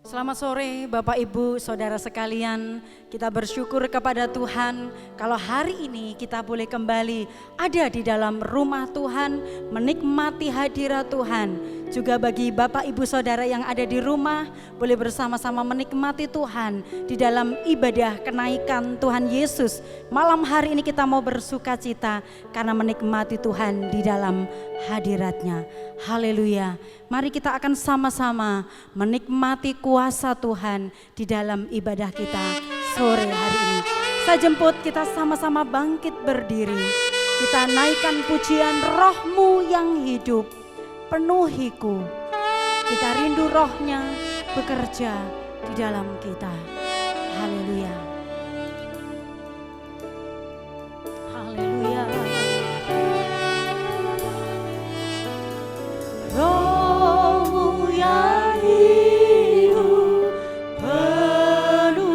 Selamat sore Bapak Ibu Saudara sekalian, kita bersyukur kepada Tuhan kalau hari ini kita boleh kembali ada di dalam rumah Tuhan, menikmati hadirat Tuhan. Juga bagi Bapak Ibu Saudara yang ada di rumah boleh bersama-sama menikmati Tuhan di dalam ibadah kenaikan Tuhan Yesus. Malam hari ini kita mau bersuka cita karena menikmati Tuhan di dalam hadiratnya. Haleluya. Mari kita akan sama-sama menikmati kuasa Tuhan di dalam ibadah kita sore hari ini. Saya jemput kita sama-sama bangkit berdiri. Kita naikkan pujian Roh-Mu yang hidup, penuhiku. Kita rindu Roh-Nya bekerja di dalam kita. Haleluya. Haleluya. Roh-Mu yang hidup, penuhiku,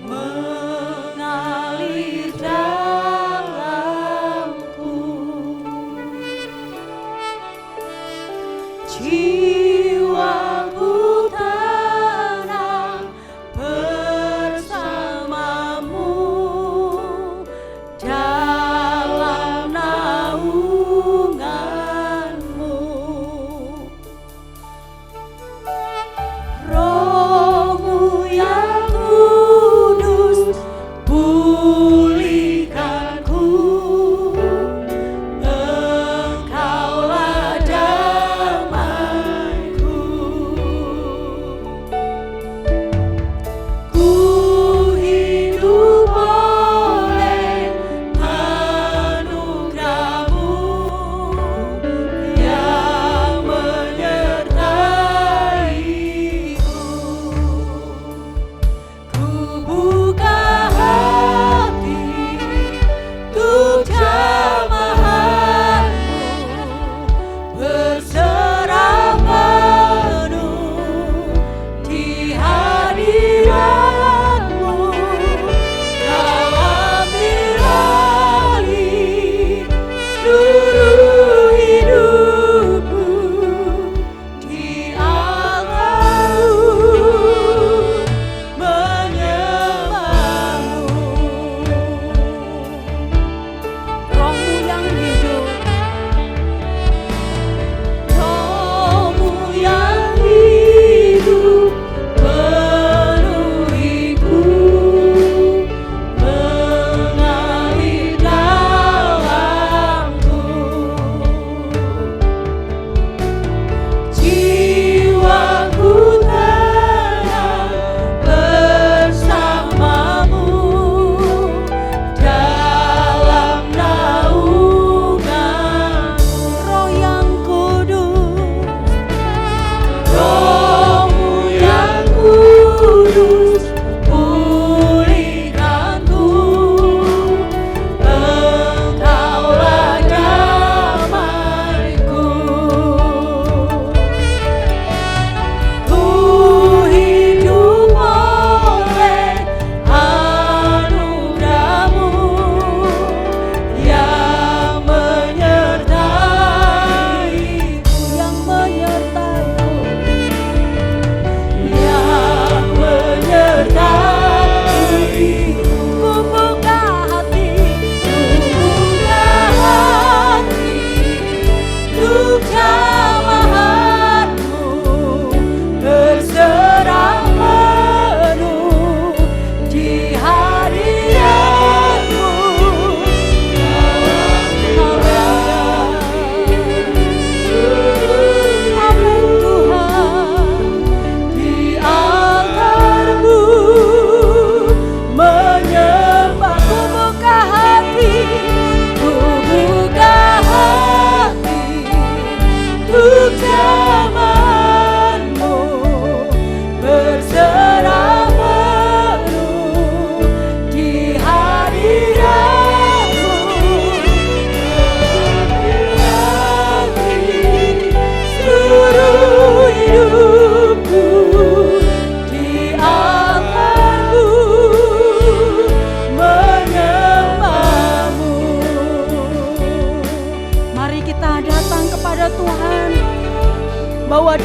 mengalir dalamku. Jiwaku tanam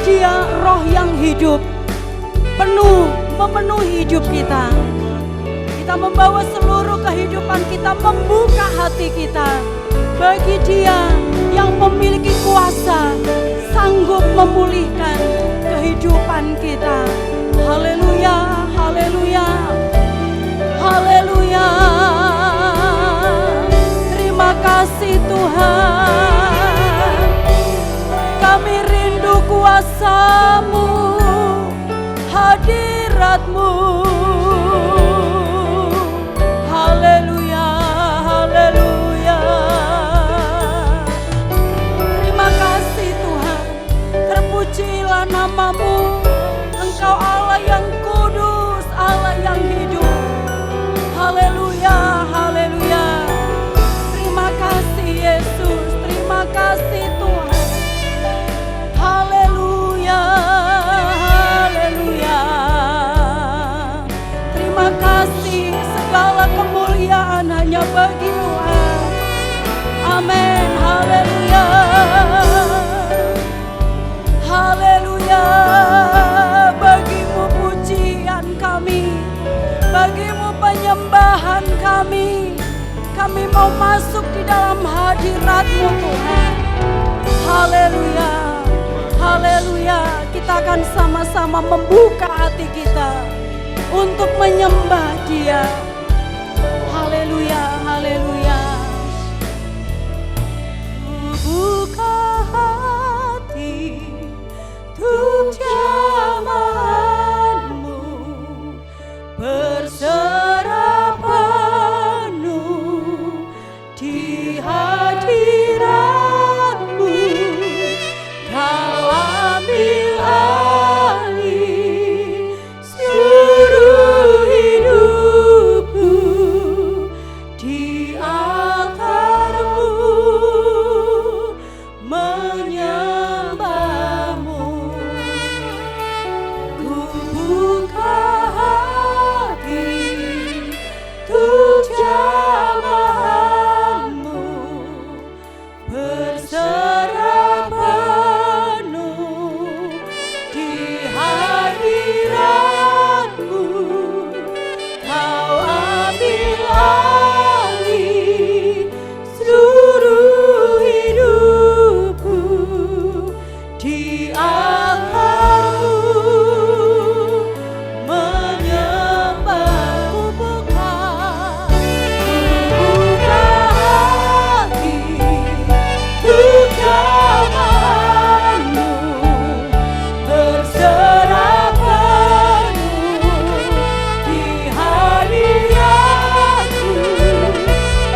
Dia roh yang hidup, memenuhi hidup kita. Kita membawa seluruh kehidupan kita, membuka hati kita bagi Dia yang memiliki kuasa, sanggup memulihkan kehidupan kita. Haleluya, haleluya, haleluya. Terima kasih Tuhan, kami rindu kuasa-Mu, hadirat-Mu. Haleluya, haleluya. Terima kasih Tuhan, terpujilah nama-Mu. Engkau Allah yang kudus, Allah yang hidup. Haleluya, haleluya. Terima kasih Yesus, terima kasih Tuhan. Haleluya, haleluya. Terima kasih, segala kemuliaan hanya bagi Tuhan. Amin, haleluya. Haleluya. Bagimu pujian kami, bagimu penyembahan kami. Kami mau masuk di dalam hadirat-Mu Tuhan. Haleluya, haleluya. Kita akan sama-sama membuka hati kita untuk menyembah Dia. Haleluya, haleluya. Buka hati untuk jamahan-Mu, berserah penuh di hadirat-Mu. Kau ambil alih seluruh hidupku, di altar-Mu menyembah-Mu. Ku buka hati untuk jamahan-Mu, berserah penuh di hadirat-Mu. Kau ambil alih seluruh hidupku, di altar-Mu menyembah-Ku. Buka hati untuk jamahan-Mu, berserah penuh di hadirat-Mu.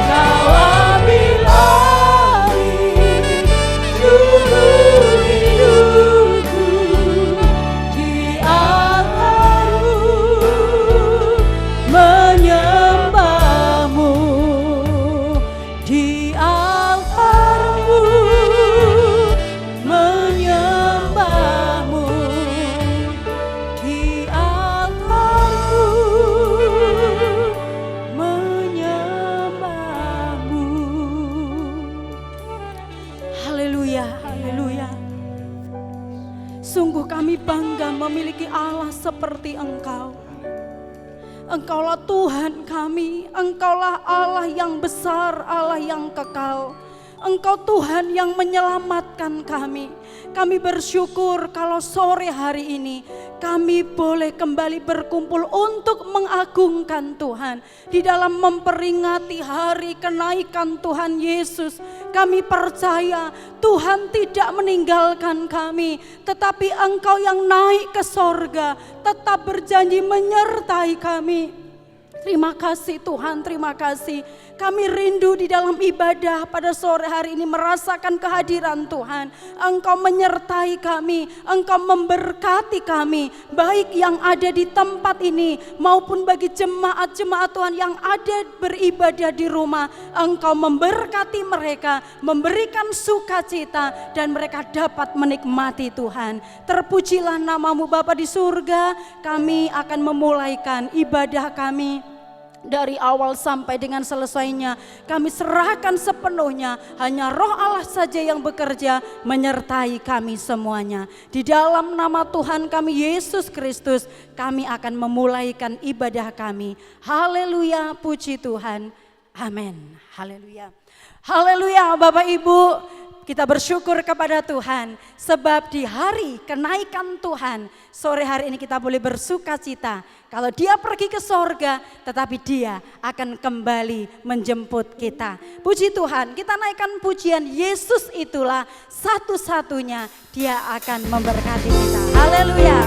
Kau ambil alih seluruh hidupku, di altar-Mu menyembah-Mu, di altar-Mu menyembah-Mu, di altar-Mu menyembah-Mu. Haleluya, haleluya. Sungguh kami bangga memiliki Allah seperti Engkau. Engkaulah Tuhan kami, Engkaulah Allah yang besar, Allah yang kekal. Engkau Tuhan yang menyelamatkan kami. Kami bersyukur kalau sore hari ini kami boleh kembali berkumpul untuk mengagungkan Tuhan. Di dalam memperingati hari kenaikan Tuhan Yesus, kami percaya Tuhan tidak meninggalkan kami, tetapi Engkau yang naik ke sorga tetap berjanji menyertai kami. Terima kasih Tuhan, terima kasih. Kami rindu di dalam ibadah pada sore hari ini merasakan kehadiran Tuhan. Engkau menyertai kami, Engkau memberkati kami, baik yang ada di tempat ini maupun bagi jemaat-jemaat Tuhan yang ada beribadah di rumah. Engkau memberkati mereka, memberikan sukacita, dan mereka dapat menikmati Tuhan. Terpujilah nama-Mu Bapa di surga. Kami akan memulaikan ibadah kami Dari awal sampai dengan selesainya kami serahkan sepenuhnya. Hanya Roh Allah saja yang bekerja menyertai kami semuanya. Di dalam nama Tuhan kami Yesus Kristus kami akan memulaikan ibadah kami. Haleluya, puji Tuhan. Amin. Haleluya. Haleluya Bapak Ibu. Kita bersyukur kepada Tuhan sebab di hari kenaikan Tuhan sore hari ini kita boleh bersuka cita. Kalau dia pergi ke sorga tetapi dia akan kembali menjemput kita. Puji Tuhan, kita naikkan pujian Yesus itulah satu-satunya dia akan memberkati kita. Haleluya.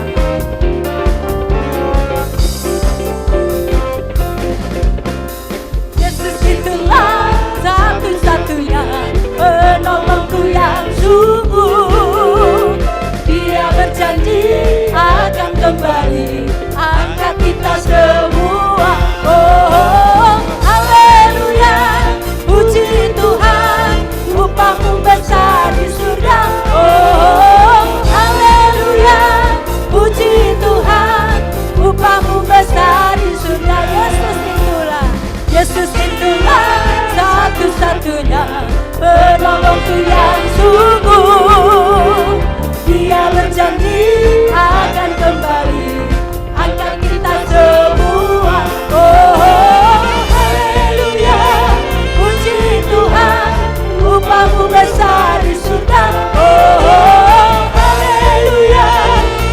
Yesus itulah satu-satunya penolongku yang sungguh. Dia berjanji akan kembali angkat kita semua. Oh, haleluya, puji Tuhan, upahmu besar di surga. Oh, haleluya, puji Tuhan, upahmu besar di surga. Yesus itulah satu-satunya penolongku yang sungguh. Dia berjanji akan kembali angkat kita semua. Oh, haleluya, puji Tuhan, upahmu besar di surga. Oh, haleluya,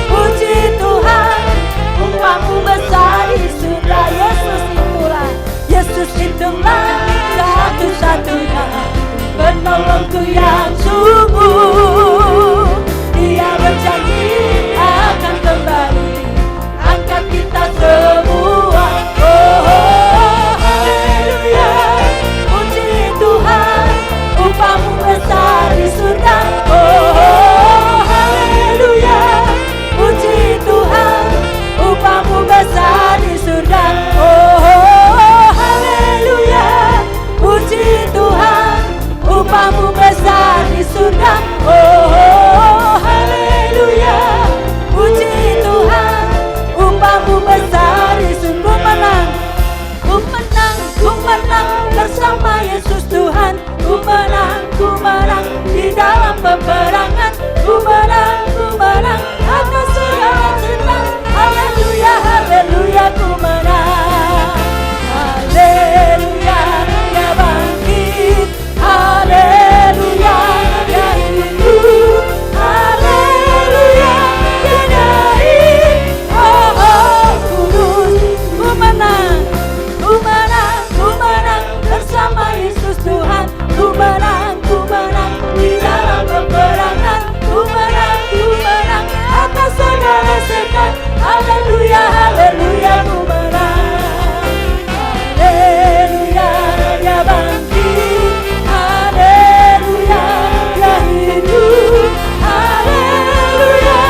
puji Tuhan, upahmu besar di surga. Yesus itulah satu-satunya penolongku yang sungguh. Dia berjanji akan kembali angkat kita semua. Oh, haleluya, puji Tuhan, upahmu besar di surga. Oh, haleluya, puji Tuhan, upahmu besar di surga. Oh, haleluya, puji Tuhan, upahmu besar di surga. Oh, haleluya, puji Tuhan, upahmu besar di surga. Ku menang bersama Yesus Tuhan. Ku menang di dalam peperangan. Ku menang atas segala senang. Haleluya, haleluya, ku menang. Haleluya, dia bangkit. Haleluya, dia hidup. Haleluya, dia naik. Oh, oh, kudus. Ku menang bersama Yesus Tuhan. Ku menang di dalam peperangan. Ku menang atas segala senang. Haleluya, haleluya, ku menang. Haleluya, dia bangkit. Haleluya, dia hidup. Haleluya,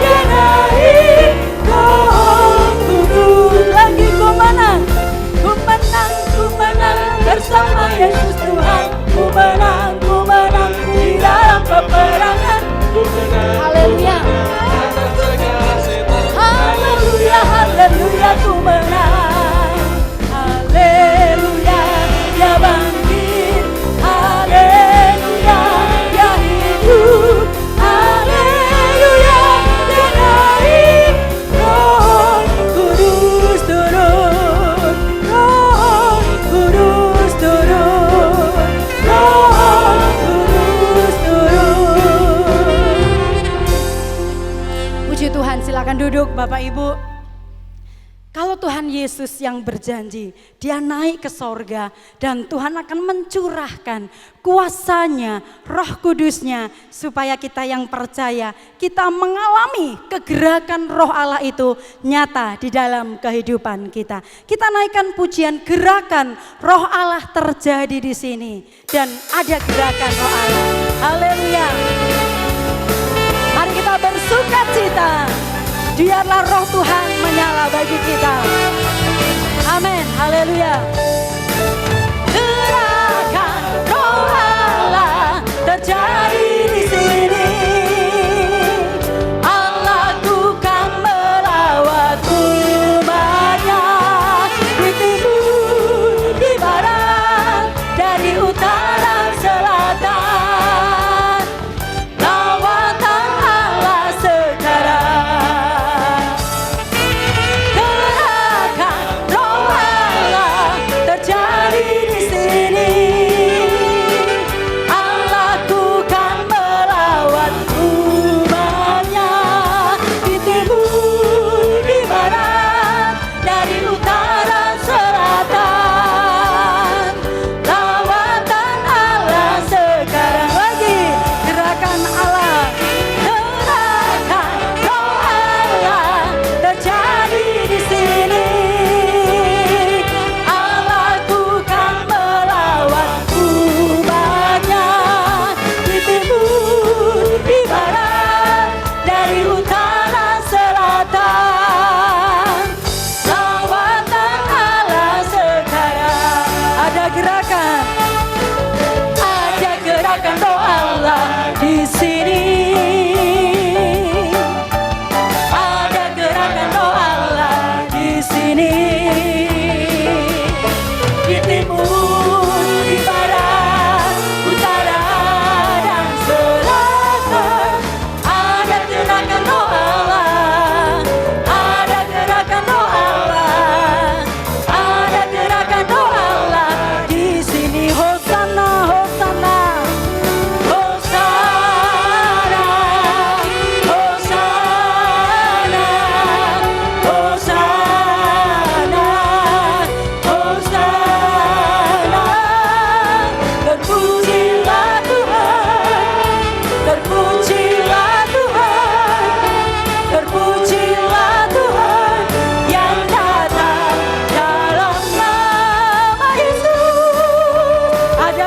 dia naik. Oh, kudus. Lagi ku menang bersama Yesus Tuhan. Ku menang di dalam peperangan. Haleluya, haleluya, haleluya, ku menang. Haleluya, dia bangkit. Haleluya, dia hidup. Haleluya, dia naik. Roh Kudus turun. Roh Kudus turun. Roh Kudus turun. Puji Tuhan, silakan duduk Bapak Ibu. Kalau Tuhan Yesus yang berjanji, dia naik ke sorga dan Tuhan akan mencurahkan kuasanya, Roh Kudusnya, supaya kita yang percaya, kita mengalami kegerakan Roh Allah itu nyata di dalam kehidupan kita. Kita naikkan pujian gerakan Roh Allah terjadi di sini dan ada gerakan Roh Allah. Haleluya. Mari kita bersuka cita. Biarlah Roh Tuhan menyala bagi kita. Amin. Haleluya. Gerakan Roh Allah terjadi di sini. Allah kan melawat umatnya di timur.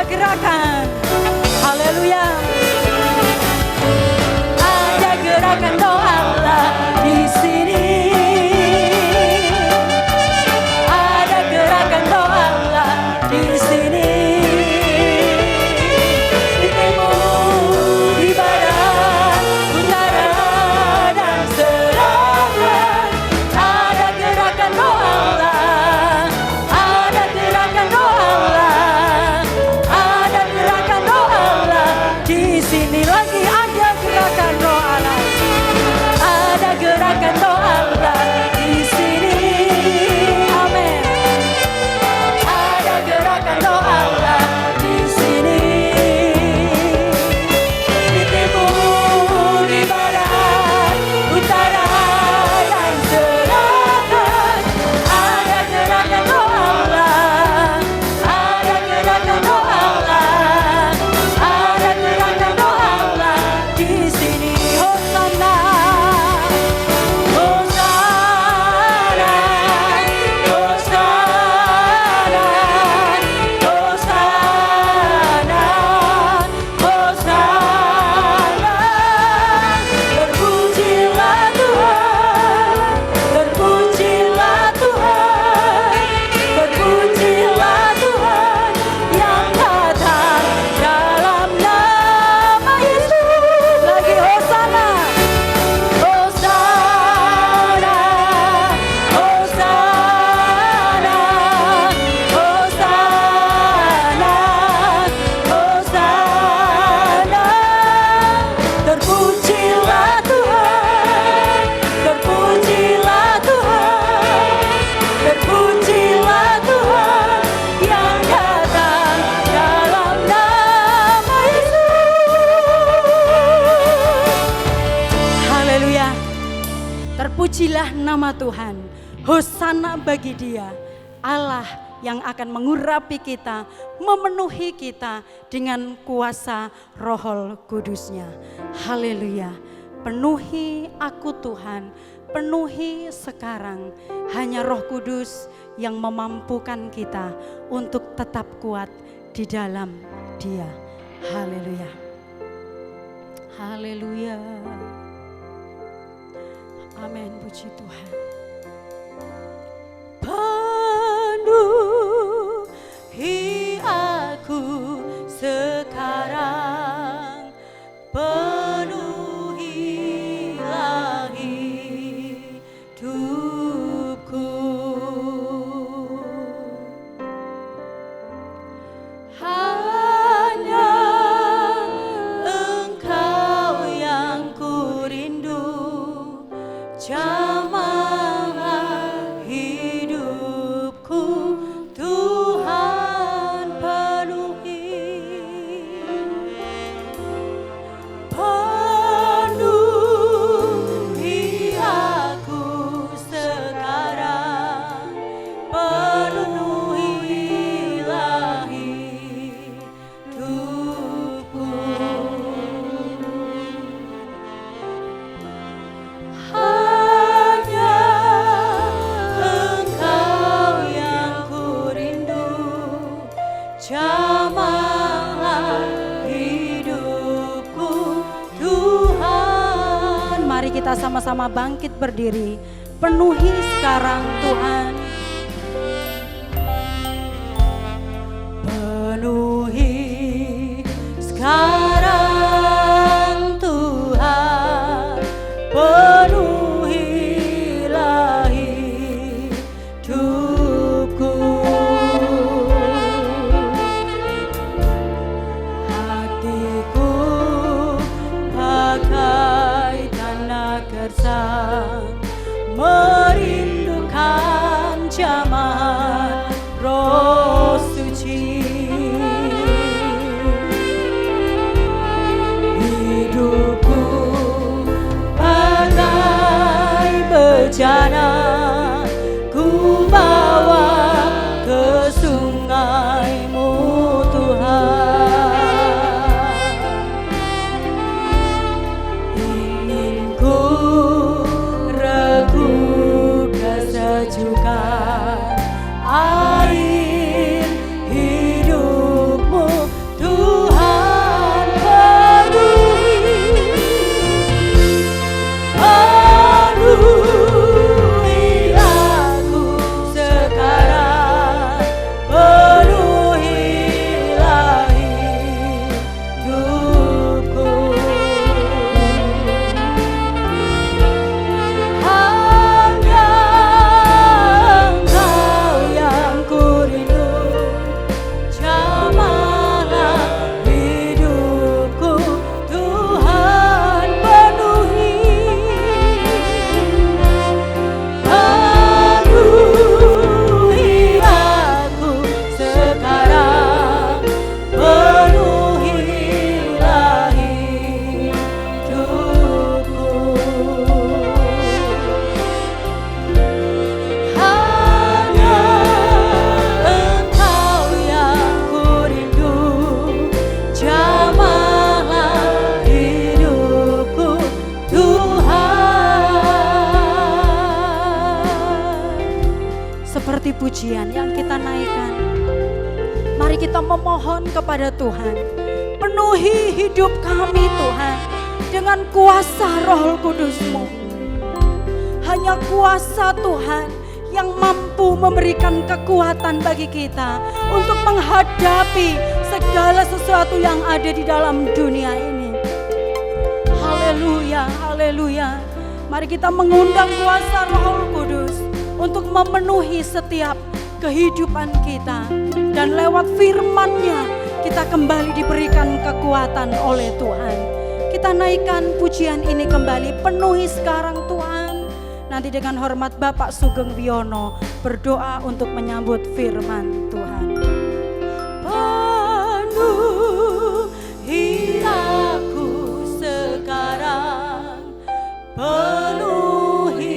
gerakan. Haleluya. Ada gerakan doa Allah di sini. Ada gerakan doa Allah di sini. Di timur, di barat, utara dan selatan. Ada gerakan doa Allah. Ada gerakan doa Allah. Ada gerakan doa Allah di sini. Lagi ada gerakan doa Allah. Ada gerakan doa Allah di sini. Amin. Ada gerakan doa Allah di sini. Di timur, di barat, utara dan selatan. Ada gerakan doa Allah. Ada gerakan doa Allah. Ada gerakan doa Allah di sini. Hosana, Hosana, Hosana, Hosana, Hosana. Terpujilah Tuhan, terpujilah Tuhan, terpujilah Tuhan yang datang dalam nama Yesus. Lagi Hosana, Hosana, Hosana, Hosana, Hosana. Terpujilah Tuhan, terpujilah Tuhan, terpujilah Tuhan yang datang dalam nama Yesus. Haleluya. Terpujilah nama Tuhan. Hosana bagi Dia, Allah yang akan mengurapi kita, memenuhi kita dengan kuasa Roh Kudus-Nya. Haleluya. Penuhi aku Tuhan, penuhi sekarang. Hanya Roh Kudus yang memampukan kita untuk tetap kuat di dalam Dia. Haleluya. Haleluya. Amin, puji Tuhan. Penuhi aku sekarang, penuhilah hidupku. Hanya Engkau yang ku rindu, jamah hidupku, Tuhan penuhi. Penuhi aku sekarang, penuhilah hidupku. Hanya Engkau yang ku rindu, jamah hidupku, Tuhan. Mari kita sama-sama bangkit berdiri. Penuhi sekarang Tuhan. Penuhi sekarang Tuhan, penuhilah hidupku. Hatiku bagai tanah gersang, merindukan pujian yang kita naikkan. Mari kita memohon kepada Tuhan, penuhi hidup kami Tuhan dengan kuasa Roh Kudus-Mu. Hanya kuasa Tuhan yang mampu memberikan kekuatan bagi kita untuk menghadapi segala sesuatu yang ada di dalam dunia ini. Haleluya, haleluya. Mari kita mengundang kuasa Roh Kudus untuk memenuhi setiap kehidupan kita. Dan lewat firman-Nya kita kembali diberikan kekuatan oleh Tuhan. Kita naikkan pujian ini kembali, penuhi sekarang Tuhan. Nanti dengan hormat Bapak Sugeng Wiono berdoa untuk menyambut firman Tuhan. Penuhi aku sekarang, penuhilah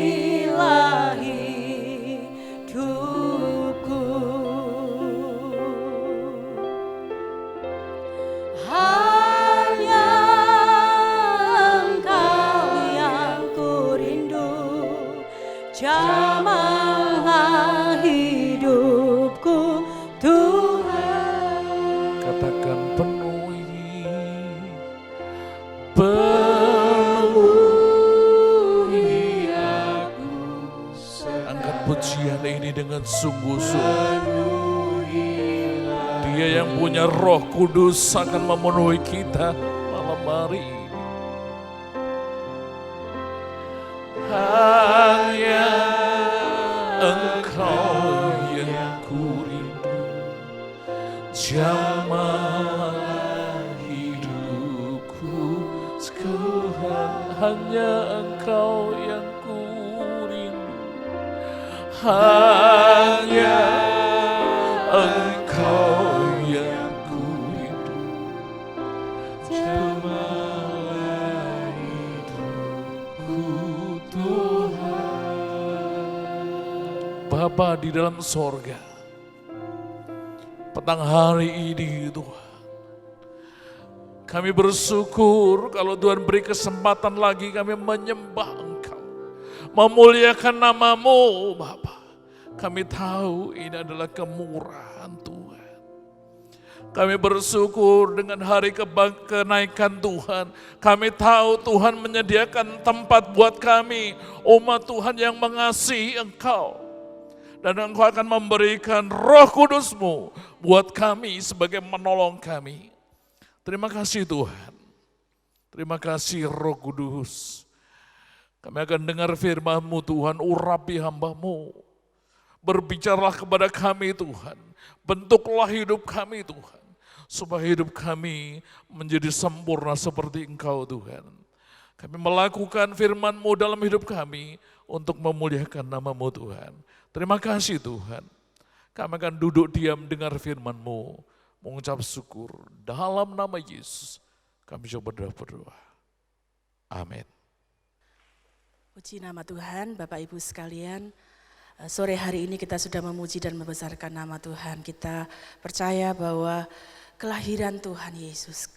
hidupku. Hanya Engkau yang kurindu, jamahlah hidupku Tuhan. Katakan penuhi aku. Angkat pujian ini dengan sungguh-sungguh. Dia yang punya Roh Kudus akan memenuhi kita malam hari ini. Hanya Engkau yang kurindu, jamah hidupku. Tuhan, hanya Engkau yang kurindu, hanya Engkau yang kurindu, jamah hidupku Tuhan. Bapa di dalam sorga, petang hari ini Tuhan, kami bersyukur kalau Tuhan beri kesempatan lagi kami menyembah Engkau, memuliakan nama-Mu Bapa. Kami tahu ini adalah kemurahan Tuhan. Kami bersyukur dengan hari kenaikan Tuhan. Kami tahu Tuhan menyediakan tempat buat kami, umat Tuhan yang mengasihi Engkau. Dan Engkau akan memberikan Roh Kudus-Mu buat kami sebagai menolong kami. Terima kasih Tuhan. Terima kasih Roh Kudus. Kami akan dengar firman-Mu Tuhan, urapi hamba-Mu. Berbicaralah kepada kami Tuhan. Bentuklah hidup kami Tuhan. Supaya hidup kami menjadi sempurna seperti Engkau Tuhan. Kami melakukan firman-Mu dalam hidup kami untuk memuliakan nama-Mu Tuhan. Terima kasih Tuhan. Kami akan duduk diam dengar firman-Mu. Mengucap syukur dalam nama Yesus. Kami coba berdoa. Amin. Puji nama Tuhan, Bapak Ibu sekalian. Sore hari ini kita sudah memuji dan membesarkan nama Tuhan. Kita percaya bahwa kelahiran Tuhan Yesus,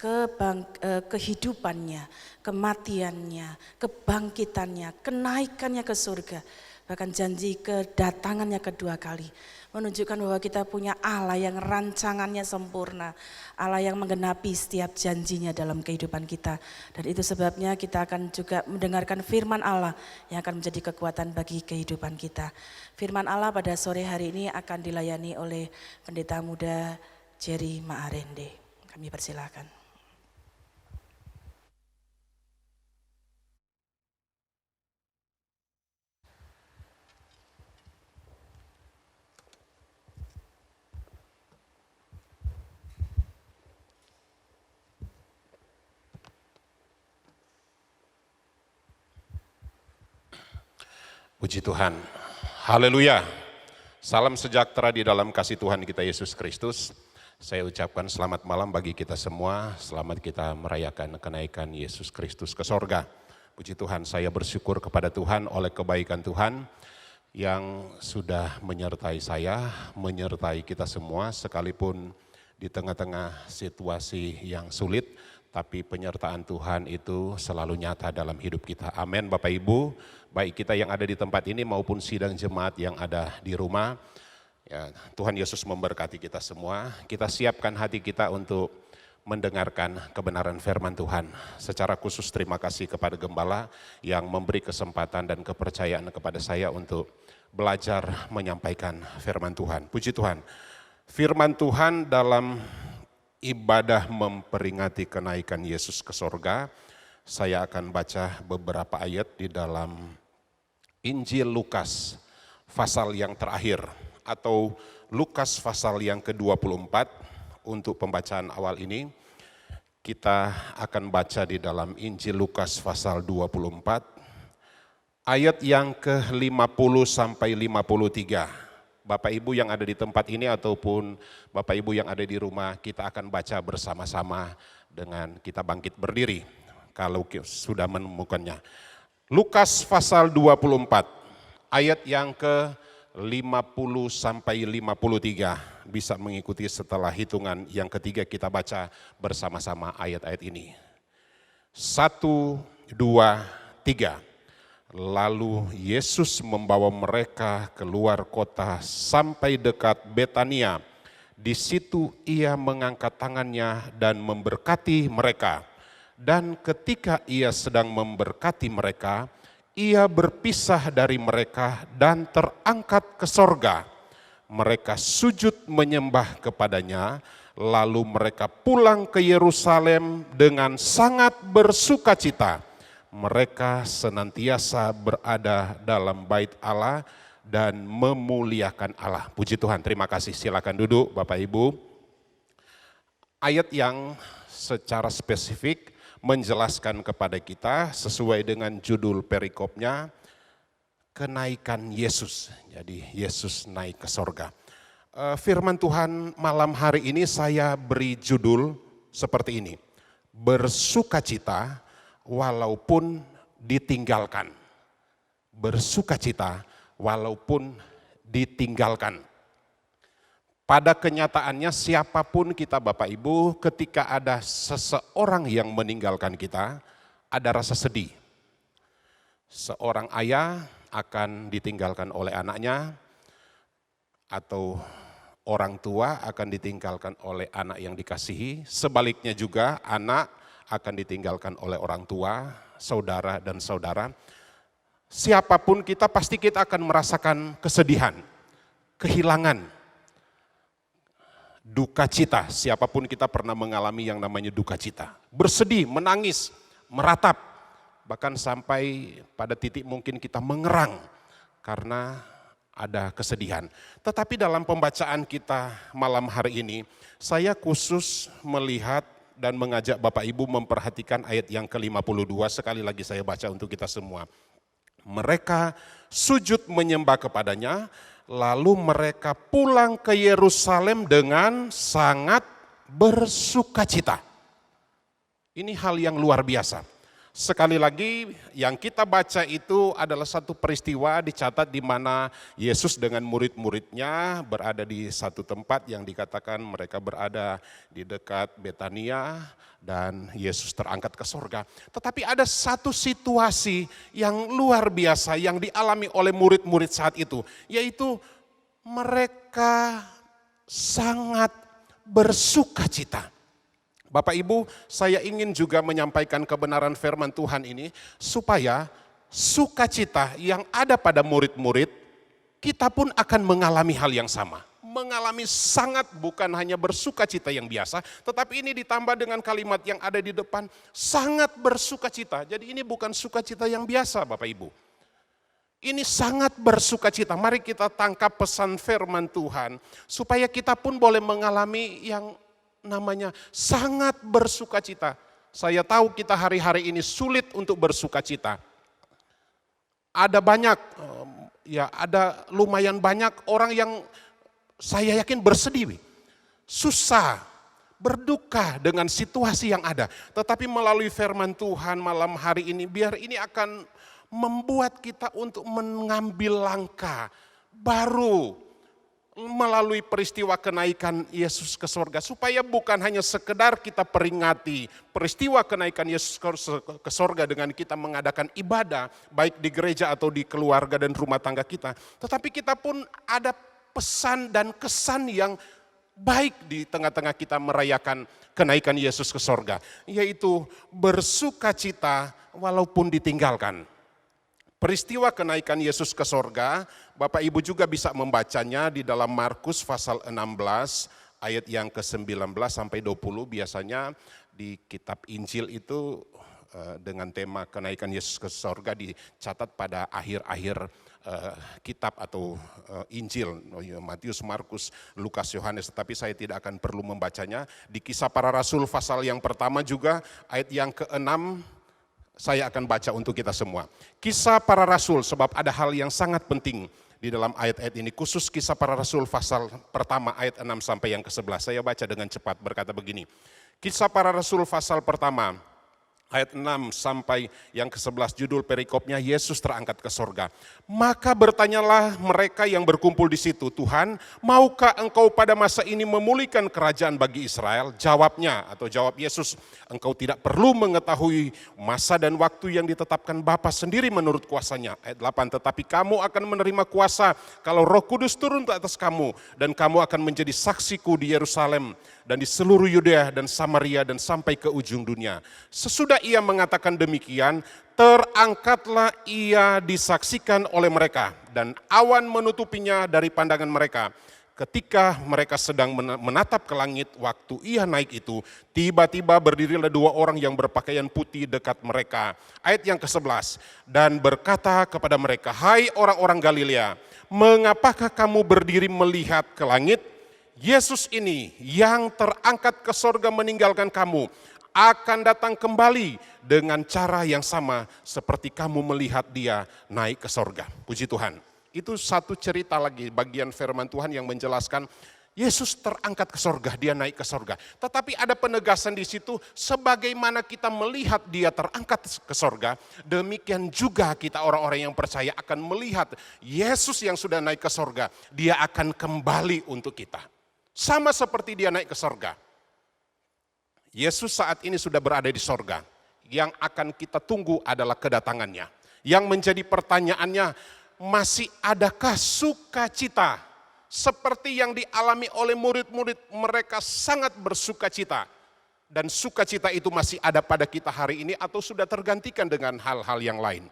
kehidupannya, kematiannya, kebangkitannya, kenaikannya ke surga, bahkan janji kedatangannya kedua kali, menunjukkan bahwa kita punya Allah yang rancangannya sempurna, Allah yang menggenapi setiap janjinya dalam kehidupan kita. Dan itu sebabnya kita akan juga mendengarkan firman Allah yang akan menjadi kekuatan bagi kehidupan kita. Firman Allah pada sore hari ini akan dilayani oleh Pendeta Muda Jerry Maarende. Kami persilakan. Puji Tuhan, haleluya. Salam sejahtera di dalam kasih Tuhan kita Yesus Kristus. Saya ucapkan selamat malam bagi kita semua, selamat kita merayakan kenaikan Yesus Kristus ke sorga. Puji Tuhan, saya bersyukur kepada Tuhan oleh kebaikan Tuhan yang sudah menyertai saya, menyertai kita semua sekalipun di tengah-tengah situasi yang sulit, tapi penyertaan Tuhan itu selalu nyata dalam hidup kita. Amin Bapak Ibu, baik kita yang ada di tempat ini maupun sidang jemaat yang ada di rumah. Ya, Tuhan Yesus memberkati kita semua. Kita siapkan hati kita untuk mendengarkan kebenaran firman Tuhan. Secara khusus terima kasih kepada Gembala yang memberi kesempatan dan kepercayaan kepada saya untuk belajar menyampaikan firman Tuhan. Puji Tuhan. Firman Tuhan dalam ibadah memperingati kenaikan Yesus ke sorga, saya akan baca beberapa ayat di dalam Injil Lukas pasal yang terakhir atau Lukas pasal yang ke-24. Untuk pembacaan awal ini kita akan baca di dalam Injil Lukas pasal 24 ayat yang ke-50 sampai 53. Bapak Ibu yang ada di tempat ini ataupun Bapak Ibu yang ada di rumah, kita akan baca bersama-sama dengan kita bangkit berdiri kalau sudah menemukannya. Lukas pasal 24 ayat yang ke-50 sampai 53. Bisa mengikuti setelah hitungan yang ketiga kita baca bersama-sama ayat-ayat ini. 1, 2, 3. Lalu Yesus membawa mereka keluar kota sampai dekat Betania. Di situ ia mengangkat tangannya dan memberkati mereka. Dan ketika ia sedang memberkati mereka, ia berpisah dari mereka dan terangkat ke sorga. Mereka sujud menyembah kepadanya, lalu mereka pulang ke Yerusalem dengan sangat bersukacita. Mereka senantiasa berada dalam bait Allah dan memuliakan Allah. Puji Tuhan, terima kasih. Silakan duduk Bapak Ibu. Ayat yang secara spesifik menjelaskan kepada kita sesuai dengan judul perikopnya, kenaikan Yesus. Jadi Yesus naik ke sorga. Firman Tuhan malam hari ini saya beri judul seperti ini. Bersukacita walaupun ditinggalkan. Bersukacita walaupun ditinggalkan. Pada kenyataannya siapapun kita Bapak Ibu, ketika ada seseorang yang meninggalkan kita, ada rasa sedih. Seorang ayah akan ditinggalkan oleh anaknya, atau orang tua akan ditinggalkan oleh anak yang dikasihi. Sebaliknya juga anak akan ditinggalkan oleh orang tua, saudara dan saudara. Siapapun kita pasti kita akan merasakan kesedihan, kehilangan, duka cita. Siapapun kita pernah mengalami yang namanya duka cita. Bersedih, menangis, meratap. Bahkan sampai pada titik mungkin kita mengerang karena ada kesedihan. Tetapi dalam pembacaan kita malam hari ini, saya khusus melihat dan mengajak Bapak Ibu memperhatikan ayat yang ke-52. Sekali lagi saya baca untuk kita semua. Mereka sujud menyembah kepadanya, lalu mereka pulang ke Yerusalem dengan sangat bersukacita. Ini hal yang luar biasa. Sekali lagi yang kita baca itu adalah satu peristiwa dicatat di mana Yesus dengan murid-muridnya berada di satu tempat yang dikatakan mereka berada di dekat Betania dan Yesus terangkat ke sorga. Tetapi ada satu situasi yang luar biasa yang dialami oleh murid-murid saat itu, yaitu mereka sangat bersukacita. Bapak Ibu, saya ingin juga menyampaikan kebenaran firman Tuhan ini supaya sukacita yang ada pada murid-murid, kita pun akan mengalami hal yang sama. Mengalami sangat, bukan hanya bersukacita yang biasa, tetapi ini ditambah dengan kalimat yang ada di depan, sangat bersukacita. Jadi ini bukan sukacita yang biasa Bapak Ibu. Ini sangat bersukacita. Mari kita tangkap pesan firman Tuhan supaya kita pun boleh mengalami yang namanya sangat bersukacita. Saya tahu kita hari-hari ini sulit untuk bersukacita. Ada banyak, ada lumayan banyak orang yang saya yakin bersedih, susah, berduka dengan situasi yang ada. Tetapi melalui firman Tuhan malam hari ini, biar ini akan membuat kita untuk mengambil langkah baru melalui peristiwa kenaikan Yesus ke sorga, supaya bukan hanya sekedar kita peringati peristiwa kenaikan Yesus ke sorga dengan kita mengadakan ibadah baik di gereja atau di keluarga dan rumah tangga kita, tetapi kita pun ada pesan dan kesan yang baik di tengah-tengah kita merayakan kenaikan Yesus ke sorga. Yaitu bersukacita walaupun ditinggalkan. Peristiwa kenaikan Yesus ke sorga, Bapak Ibu juga bisa membacanya di dalam Markus pasal 16 ayat yang ke-19 sampai 20. Biasanya di kitab Injil itu dengan tema kenaikan Yesus ke sorga dicatat pada akhir-akhir kitab atau Injil, Matius, Markus, Lukas, Yohanes, tetapi saya tidak akan perlu membacanya. Di Kisah Para Rasul pasal yang pertama juga ayat yang ke-6 saya akan baca untuk kita semua. Kisah Para Rasul, sebab ada hal yang sangat penting di dalam ayat-ayat ini, khusus Kisah Para Rasul pasal pertama ayat 6 sampai yang ke-11. Saya baca dengan cepat, berkata begini. Kisah Para Rasul pasal pertama ayat 6 sampai yang ke-11, judul perikopnya Yesus terangkat ke sorga. Maka bertanyalah mereka yang berkumpul di situ, Tuhan, maukah engkau pada masa ini memulihkan kerajaan bagi Israel? Jawabnya, atau jawab Yesus, engkau tidak perlu mengetahui masa dan waktu yang ditetapkan Bapa sendiri menurut kuasanya. Ayat 8, tetapi kamu akan menerima kuasa kalau Roh Kudus turun ke atas kamu, dan kamu akan menjadi saksiku di Yerusalem dan di seluruh Yudea dan Samaria dan sampai ke ujung dunia. Sesudah ia mengatakan demikian, terangkatlah ia disaksikan oleh mereka dan awan menutupinya dari pandangan mereka. Ketika mereka sedang menatap ke langit waktu ia naik itu, tiba-tiba berdirilah dua orang yang berpakaian putih dekat mereka. Ayat yang ke-11, dan berkata kepada mereka, hai orang-orang Galilea, mengapakah kamu berdiri melihat ke langit? Yesus ini yang terangkat ke sorga meninggalkan kamu akan datang kembali dengan cara yang sama seperti kamu melihat dia naik ke sorga. Puji Tuhan. Itu satu cerita lagi bagian firman Tuhan yang menjelaskan Yesus terangkat ke sorga, dia naik ke sorga. Tetapi ada penegasan di situ, sebagaimana kita melihat dia terangkat ke sorga, demikian juga kita orang-orang yang percaya akan melihat Yesus yang sudah naik ke sorga, dia akan kembali untuk kita. Sama seperti dia naik ke sorga. Yesus saat ini sudah berada di sorga. Yang akan kita tunggu adalah kedatangannya. Yang menjadi pertanyaannya, masih adakah sukacita? Seperti yang dialami oleh murid-murid, mereka sangat bersukacita. Dan sukacita itu masih ada pada kita hari ini atau sudah tergantikan dengan hal-hal yang lain.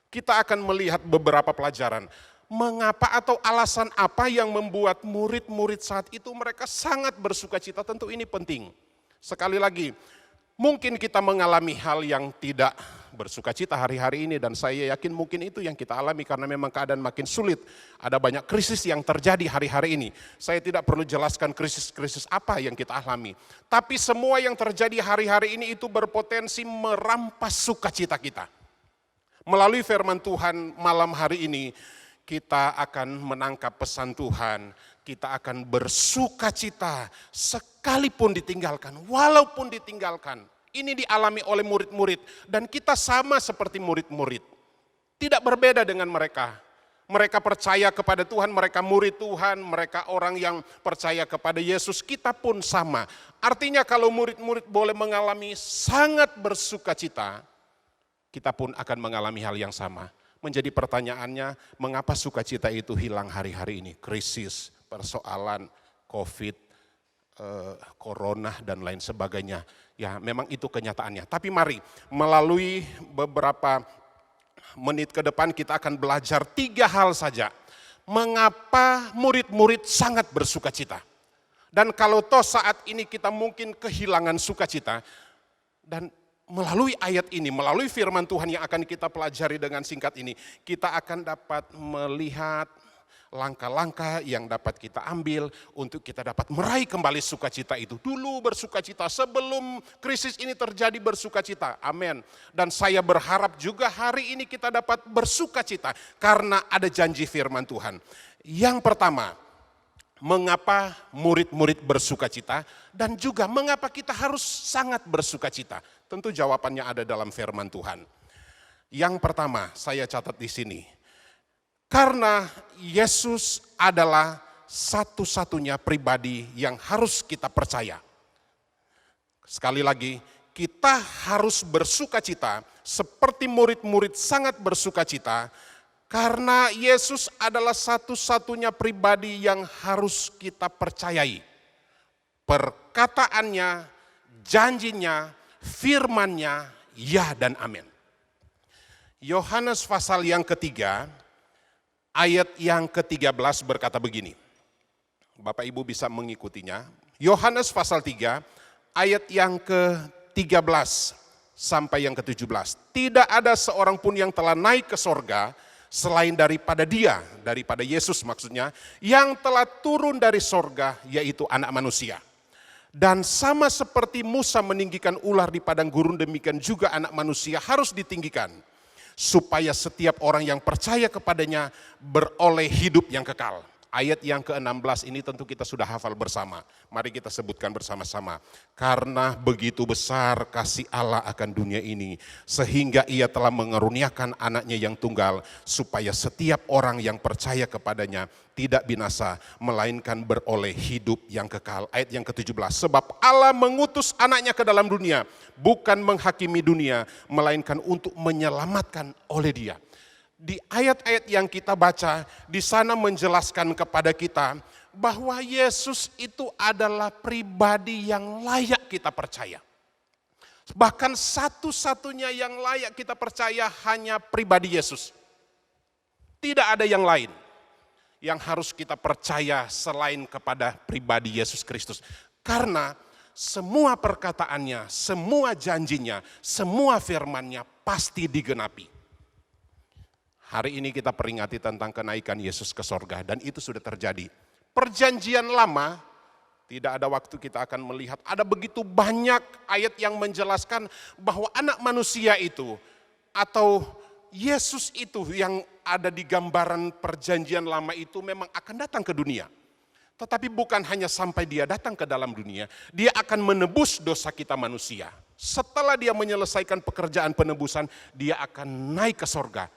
Kita akan melihat beberapa pelajaran. Mengapa atau alasan apa yang membuat murid-murid saat itu mereka sangat bersukacita? Tentu ini penting. Sekali lagi, mungkin kita mengalami hal yang tidak bersukacita hari-hari ini dan saya yakin mungkin itu yang kita alami karena memang keadaan makin sulit. Ada banyak krisis yang terjadi hari-hari ini. Saya tidak perlu jelaskan krisis-krisis apa yang kita alami. Tapi semua yang terjadi hari-hari ini itu berpotensi merampas sukacita kita. Melalui firman Tuhan malam hari ini, kita akan menangkap pesan Tuhan, kita akan bersukacita sekalipun ditinggalkan, walaupun ditinggalkan. Ini dialami oleh murid-murid dan kita sama seperti murid-murid. Tidak berbeda dengan mereka. Mereka percaya kepada Tuhan, mereka murid Tuhan, mereka orang yang percaya kepada Yesus, kita pun sama. Artinya kalau murid-murid boleh mengalami sangat bersukacita, kita pun akan mengalami hal yang sama. Menjadi pertanyaannya, mengapa sukacita itu hilang hari-hari ini? Krisis, persoalan, COVID, corona dan lain sebagainya. Ya memang itu kenyataannya. Tapi mari melalui beberapa menit ke depan kita akan belajar 3 hal saja. Mengapa murid-murid sangat bersukacita. Dan kalau toh saat ini kita mungkin kehilangan sukacita, dan melalui ayat ini, melalui firman Tuhan yang akan kita pelajari dengan singkat ini, kita akan dapat melihat langkah-langkah yang dapat kita ambil untuk kita dapat meraih kembali sukacita itu. Dulu bersukacita, sebelum krisis ini terjadi bersukacita. Amin. Dan saya berharap juga hari ini kita dapat bersukacita karena ada janji firman Tuhan. Yang pertama, mengapa murid-murid bersukacita dan juga mengapa kita harus sangat bersukacita? Tentu jawabannya ada dalam firman Tuhan. Yang pertama, saya catat di sini. Karena Yesus adalah satu-satunya pribadi yang harus kita percaya. Sekali lagi, kita harus bersukacita seperti murid-murid sangat bersukacita Karena Yesus adalah satu-satunya pribadi yang harus kita percayai. Perkataannya, janjinya, firman-Nya, ya dan amin. Yohanes pasal yang ketiga, ayat yang ke-13 berkata begini. Bapak Ibu bisa mengikutinya. Yohanes pasal 3, ayat yang ke-13 sampai yang ke-17. Tidak ada seorang pun yang telah naik ke sorga selain daripada Dia, daripada Yesus maksudnya, yang telah turun dari sorga, yaitu Anak Manusia. Dan sama seperti Musa meninggikan ular di padang gurun, demikian juga Anak Manusia harus ditinggikan, supaya setiap orang yang percaya kepadanya beroleh hidup yang kekal. Ayat yang ke-16 ini tentu kita sudah hafal bersama. Mari kita sebutkan bersama-sama. Karena begitu besar kasih Allah akan dunia ini, sehingga Ia telah mengaruniakan anaknya yang tunggal, supaya setiap orang yang percaya kepadanya tidak binasa, melainkan beroleh hidup yang kekal. Ayat yang ke-17, sebab Allah mengutus anaknya ke dalam dunia, bukan menghakimi dunia, melainkan untuk menyelamatkan oleh Dia. Di ayat-ayat yang kita baca, di sana menjelaskan kepada kita bahwa Yesus itu adalah pribadi yang layak kita percaya. Bahkan satu-satunya yang layak kita percaya hanya pribadi Yesus. Tidak ada yang lain yang harus kita percaya selain kepada pribadi Yesus Kristus. Karena semua perkataannya, semua janjinya, semua firman-Nya pasti digenapi. Hari ini kita peringati tentang kenaikan Yesus ke sorga, dan itu sudah terjadi. Perjanjian lama, tidak ada waktu kita akan melihat, ada begitu banyak ayat yang menjelaskan bahwa anak manusia itu, atau Yesus itu yang ada di gambaran perjanjian lama itu memang akan datang ke dunia. Tetapi bukan hanya sampai Dia datang ke dalam dunia, Dia akan menebus dosa kita manusia. Setelah Dia menyelesaikan pekerjaan penebusan, Dia akan naik ke sorga.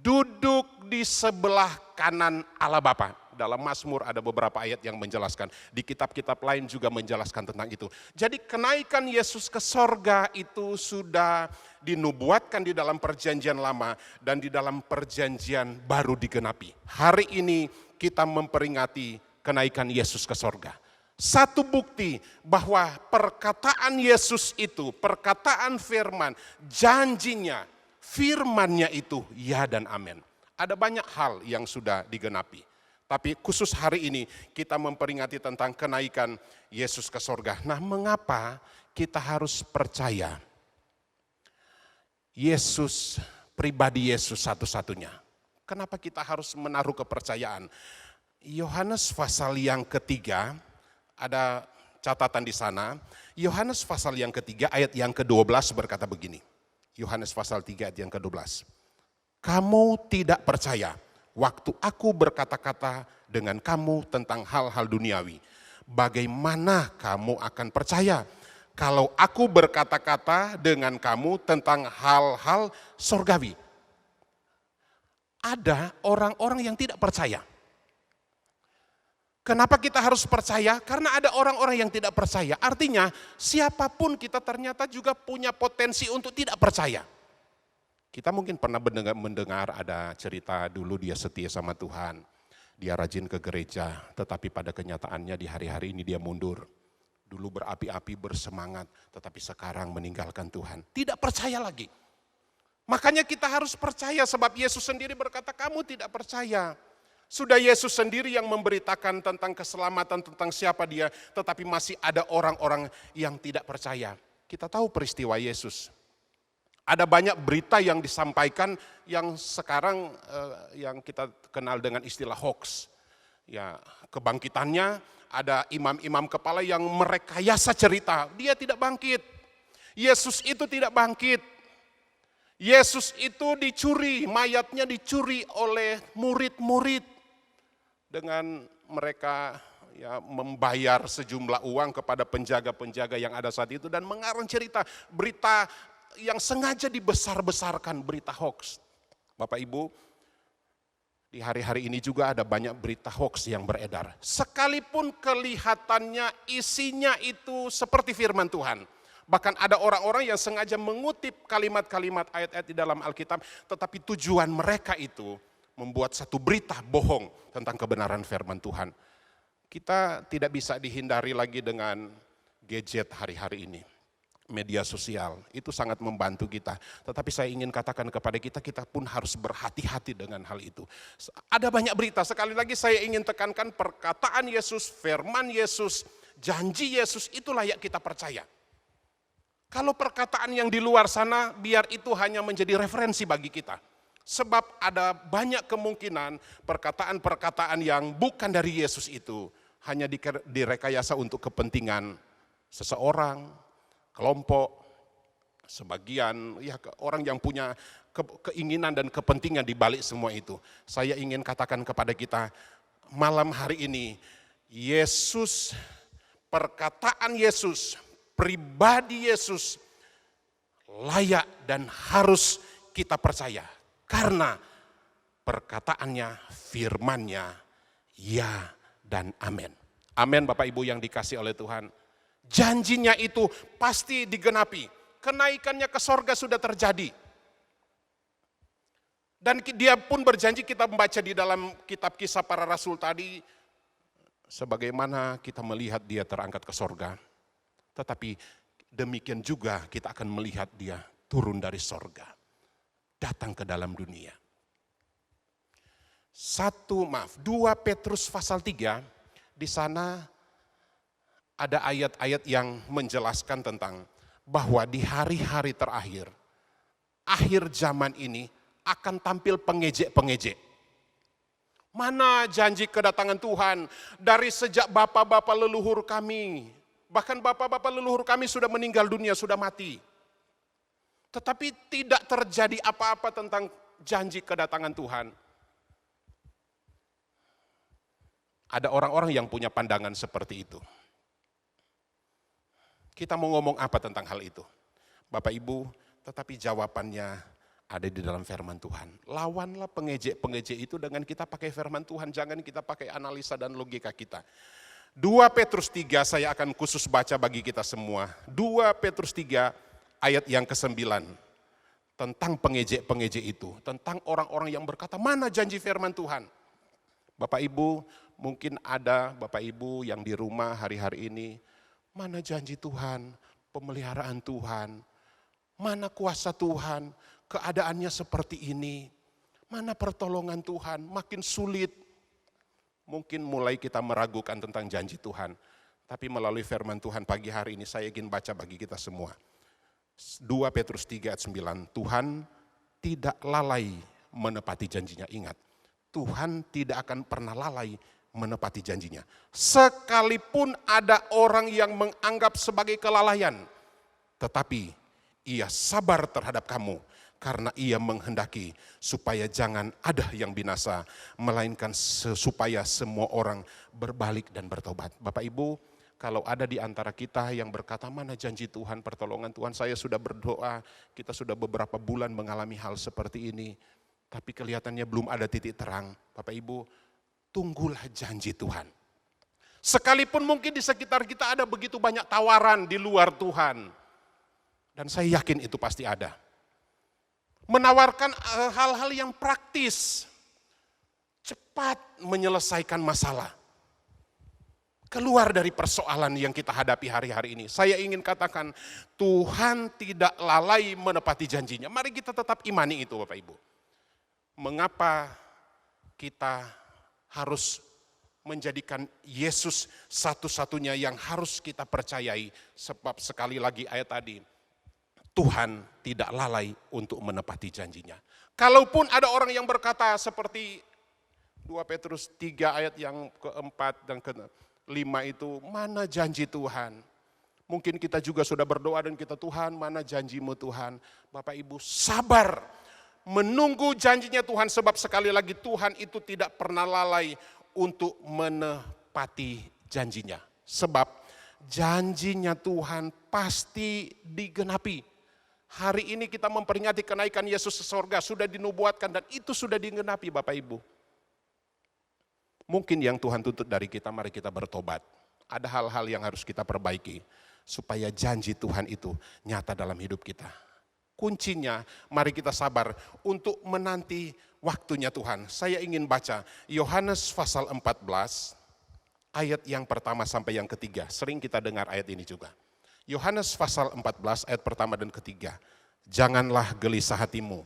Duduk di sebelah kanan Allah Bapa. Dalam Mazmur ada beberapa ayat yang menjelaskan. Di kitab-kitab lain juga menjelaskan tentang itu. Jadi kenaikan Yesus ke sorga itu sudah dinubuatkan di dalam perjanjian lama dan di dalam perjanjian baru digenapi. Hari ini kita memperingati kenaikan Yesus ke sorga. Satu bukti bahwa perkataan Yesus itu, perkataan firman, janjinya, firman-Nya itu ya dan amin. Ada banyak hal yang sudah digenapi. Tapi khusus hari ini kita memperingati tentang kenaikan Yesus ke sorga. Nah, mengapa kita harus percaya Yesus, pribadi Yesus satu-satunya? Kenapa kita harus menaruh kepercayaan? Yohanes pasal yang ketiga, ada catatan di sana. Yohanes pasal yang ketiga ayat yang ke-12 berkata begini. Yohanes pasal 3 ayat yang ke-12. Kamu tidak percaya waktu aku berkata-kata dengan kamu tentang hal-hal duniawi. Bagaimana kamu akan percaya kalau aku berkata-kata dengan kamu tentang hal-hal sorgawi? Ada orang-orang yang tidak percaya. Kenapa kita harus percaya? Karena ada orang-orang yang tidak percaya. Artinya siapapun kita ternyata juga punya potensi untuk tidak percaya. Kita mungkin pernah mendengar ada cerita dulu dia setia sama Tuhan. Dia rajin ke gereja, tetapi pada kenyataannya di hari-hari ini dia mundur. Dulu berapi-api bersemangat, tetapi sekarang meninggalkan Tuhan. Tidak percaya lagi. Makanya kita harus percaya sebab Yesus sendiri berkata kamu tidak percaya. Sudah Yesus sendiri yang memberitakan tentang keselamatan, tentang siapa Dia, tetapi masih ada orang-orang yang tidak percaya. Kita tahu peristiwa Yesus. Ada banyak berita yang disampaikan yang sekarang yang kita kenal dengan istilah hoax. Ya, kebangkitannya ada imam-imam kepala yang merekayasa cerita, Dia tidak bangkit. Yesus itu tidak bangkit. Yesus itu dicuri, mayatnya dicuri oleh murid-murid. Dengan mereka ya membayar sejumlah uang kepada penjaga-penjaga yang ada saat itu dan mengarang cerita berita yang sengaja dibesar-besarkan, berita hoax. Bapak Ibu, di hari-hari ini juga ada banyak berita hoax yang beredar. Sekalipun kelihatannya isinya itu seperti firman Tuhan. Bahkan ada orang-orang yang sengaja mengutip kalimat-kalimat ayat-ayat di dalam Alkitab, tetapi tujuan mereka itu membuat satu berita bohong tentang kebenaran firman Tuhan. Kita tidak bisa dihindari lagi dengan gadget hari-hari ini. Media sosial itu sangat membantu kita. Tetapi saya ingin katakan kepada kita, kita pun harus berhati-hati dengan hal itu. Ada banyak berita, sekali lagi saya ingin tekankan perkataan Yesus, firman Yesus, janji Yesus itu layak kita percaya. Kalau perkataan yang di luar sana, biar itu hanya menjadi referensi bagi kita. Sebab ada banyak kemungkinan perkataan-perkataan yang bukan dari Yesus itu hanya direkayasa untuk kepentingan seseorang, kelompok, sebagian ya orang yang punya keinginan dan kepentingan di balik semua itu. Saya ingin katakan kepada kita malam hari ini, Yesus, perkataan Yesus, pribadi Yesus layak dan harus kita percaya. Karena perkataannya, firmannya, ya dan amin. Amin Bapak Ibu yang dikasih oleh Tuhan. Janjinya itu pasti digenapi. Kenaikannya ke sorga sudah terjadi. Dan dia pun berjanji, kita membaca di dalam kitab Kisah Para Rasul tadi, sebagaimana kita melihat dia terangkat ke sorga. Tetapi demikian juga kita akan melihat dia turun dari sorga, datang ke dalam dunia. 2 Petrus pasal 3, di sana ada ayat-ayat yang menjelaskan tentang bahwa di hari-hari terakhir, akhir zaman ini akan tampil pengejek-pengejek. Mana janji kedatangan Tuhan dari sejak bapak-bapak leluhur kami, bahkan bapak-bapak leluhur kami sudah meninggal dunia, sudah mati. Tetapi tidak terjadi apa-apa tentang janji kedatangan Tuhan. Ada orang-orang yang punya pandangan seperti itu. Kita mau ngomong apa tentang hal itu? Bapak Ibu, tetapi jawabannya ada di dalam firman Tuhan. Lawanlah pengejek-pengejek itu dengan kita pakai firman Tuhan, jangan kita pakai analisa dan logika kita. 2 Petrus 3 saya akan khusus baca bagi kita semua. 2 Petrus 3 ayat yang ke-9. Tentang pengejek-pengejek itu, tentang orang-orang yang berkata, mana janji firman Tuhan? Bapak Ibu, mungkin ada Bapak Ibu yang di rumah hari-hari ini, mana janji Tuhan, pemeliharaan Tuhan, mana kuasa Tuhan, keadaannya seperti ini, mana pertolongan Tuhan, makin sulit. Mungkin mulai kita meragukan tentang janji Tuhan, tapi melalui firman Tuhan pagi hari ini saya ingin baca bagi kita semua. 2 Petrus 3 ayat 9, Tuhan tidak lalai menepati janjinya. Ingat, Tuhan tidak akan pernah lalai menepati janjinya. Sekalipun ada orang yang menganggap sebagai kelalaian, tetapi ia sabar terhadap kamu karena ia menghendaki supaya jangan ada yang binasa, melainkan supaya semua orang berbalik dan bertobat. Bapak Ibu, kalau ada di antara kita yang berkata, mana janji Tuhan, pertolongan Tuhan, saya sudah berdoa, kita sudah beberapa bulan mengalami hal seperti ini, tapi kelihatannya belum ada titik terang. Bapak Ibu, tunggulah janji Tuhan. Sekalipun mungkin di sekitar kita ada begitu banyak tawaran di luar Tuhan, dan saya yakin itu pasti ada. Menawarkan hal-hal yang praktis, cepat menyelesaikan masalah. Keluar dari persoalan yang kita hadapi hari-hari ini. Saya ingin katakan, Tuhan tidak lalai menepati janjinya. Mari kita tetap imani itu Bapak Ibu. Mengapa kita harus menjadikan Yesus satu-satunya yang harus kita percayai? Sebab sekali lagi ayat tadi, Tuhan tidak lalai untuk menepati janjinya. Kalaupun ada orang yang berkata seperti 2 Petrus 3 ayat yang keempat dan kelima itu, mana janji Tuhan? Mungkin kita juga sudah berdoa dan kita, Tuhan mana janjimu Tuhan? Bapak Ibu sabar menunggu janjinya Tuhan, sebab sekali lagi Tuhan itu tidak pernah lalai untuk menepati janjinya. Sebab janjinya Tuhan pasti digenapi. Hari ini kita memperingati kenaikan Yesus ke sorga, sudah dinubuatkan dan itu sudah digenapi Bapak Ibu. Mungkin yang Tuhan tuntut dari kita, mari kita bertobat. Ada hal-hal yang harus kita perbaiki supaya janji Tuhan itu nyata dalam hidup kita. Kuncinya, mari kita sabar untuk menanti waktunya Tuhan. Saya ingin baca Yohanes pasal 14, ayat yang pertama sampai yang ketiga. Sering kita dengar ayat ini juga. Yohanes pasal 14, ayat pertama dan ketiga. Janganlah gelisah hatimu.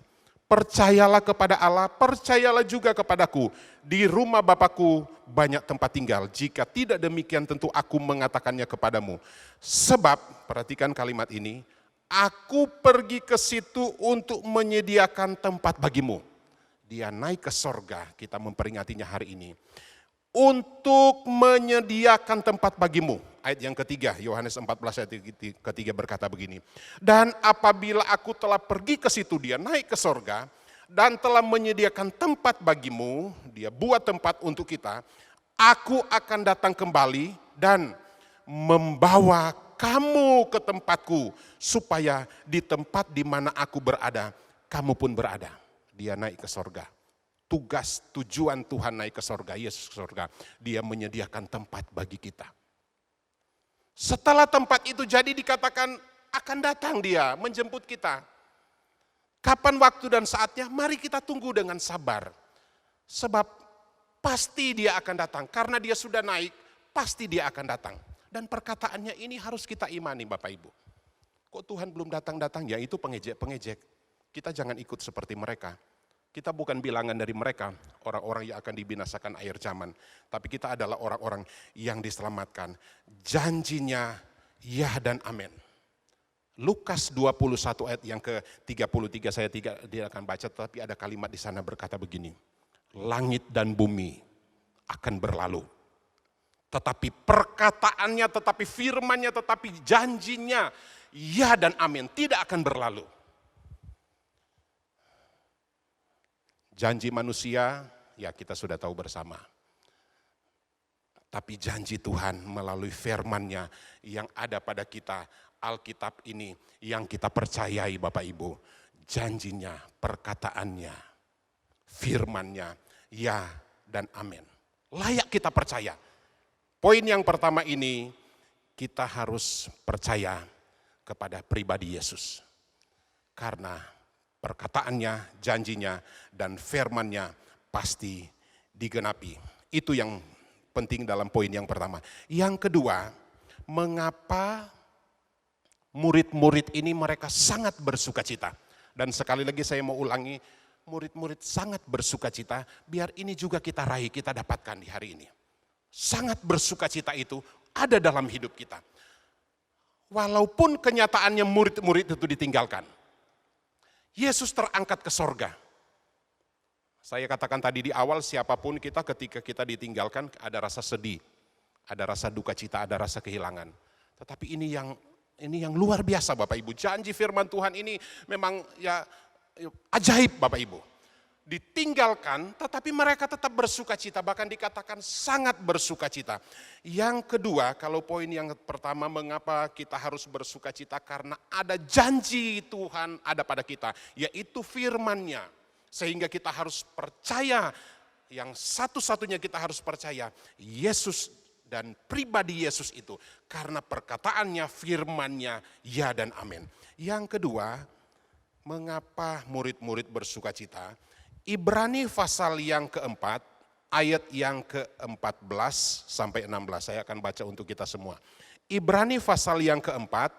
Percayalah kepada Allah, percayalah juga kepadaku. Di rumah Bapakku banyak tempat tinggal. Jika tidak demikian tentu aku mengatakannya kepadamu. Sebab, perhatikan kalimat ini, aku pergi ke situ untuk menyediakan tempat bagimu. Dia naik ke sorga, kita memperingatinya hari ini. Untuk menyediakan tempat bagimu. Ayat yang ketiga, Yohanes 14 ayat ketiga berkata begini. Dan apabila aku telah pergi ke situ, dia naik ke sorga, dan telah menyediakan tempat bagimu, dia buat tempat untuk kita, aku akan datang kembali dan membawa kamu ke tempatku, supaya di tempat di mana aku berada, kamu pun berada. Dia naik ke sorga. Tugas, tujuan Tuhan naik ke sorga, Yesus ke sorga. Dia menyediakan tempat bagi kita. Setelah tempat itu jadi dikatakan akan datang dia menjemput kita. Kapan waktu dan saatnya? Mari kita tunggu dengan sabar. Sebab pasti dia akan datang. Karena dia sudah naik, pasti dia akan datang. Dan perkataannya ini harus kita imani Bapak Ibu. Kok Tuhan belum datang-datang? Ya itu pengejek-pengejek. Kita jangan ikut seperti mereka. Kita bukan bilangan dari mereka, orang-orang yang akan dibinasakan akhir zaman. Tapi kita adalah orang-orang yang diselamatkan. Janjinya ya dan amin. Lukas 21 ayat yang ke-33 saya tidak akan baca, tapi ada kalimat di sana berkata begini. Langit dan bumi akan berlalu. Tetapi perkataannya, tetapi firmannya, tetapi janjinya ya dan amin tidak akan berlalu. Janji manusia, ya kita sudah tahu bersama. Tapi janji Tuhan melalui firman-Nya yang ada pada kita, Alkitab ini yang kita percayai Bapak Ibu. Janjinya, perkataannya, firman-Nya, ya dan amin. Layak kita percaya. Poin yang pertama ini, kita harus percaya kepada pribadi Yesus. Karena perkataannya, janjinya, dan firman-Nya pasti digenapi. Itu yang penting dalam poin yang pertama. Yang kedua, mengapa murid-murid ini mereka sangat bersukacita. Dan sekali lagi saya mau ulangi, murid-murid sangat bersukacita, biar ini juga kita raih, kita dapatkan di hari ini. Sangat bersukacita itu ada dalam hidup kita. Walaupun kenyataannya murid-murid itu ditinggalkan. Yesus terangkat ke sorga. Saya katakan tadi di awal, siapapun kita ketika kita ditinggalkan ada rasa sedih, ada rasa duka cita, ada rasa kehilangan. Tetapi ini yang luar biasa Bapak Ibu. Janji firman Tuhan ini memang ya ajaib Bapak Ibu. Ditinggalkan tetapi mereka tetap bersukacita, bahkan dikatakan sangat bersukacita. Yang kedua, kalau poin yang pertama mengapa kita harus bersukacita, karena ada janji Tuhan ada pada kita, yaitu firman-Nya. Sehingga kita harus percaya, yang satu-satunya kita harus percaya, Yesus dan pribadi Yesus itu. Karena perkataannya, firman-Nya, ya dan amin. Yang kedua, mengapa murid-murid bersukacita? Ibrani pasal yang keempat, ayat yang ke-14 sampai 16. Saya akan baca untuk kita semua. Ibrani pasal yang keempat,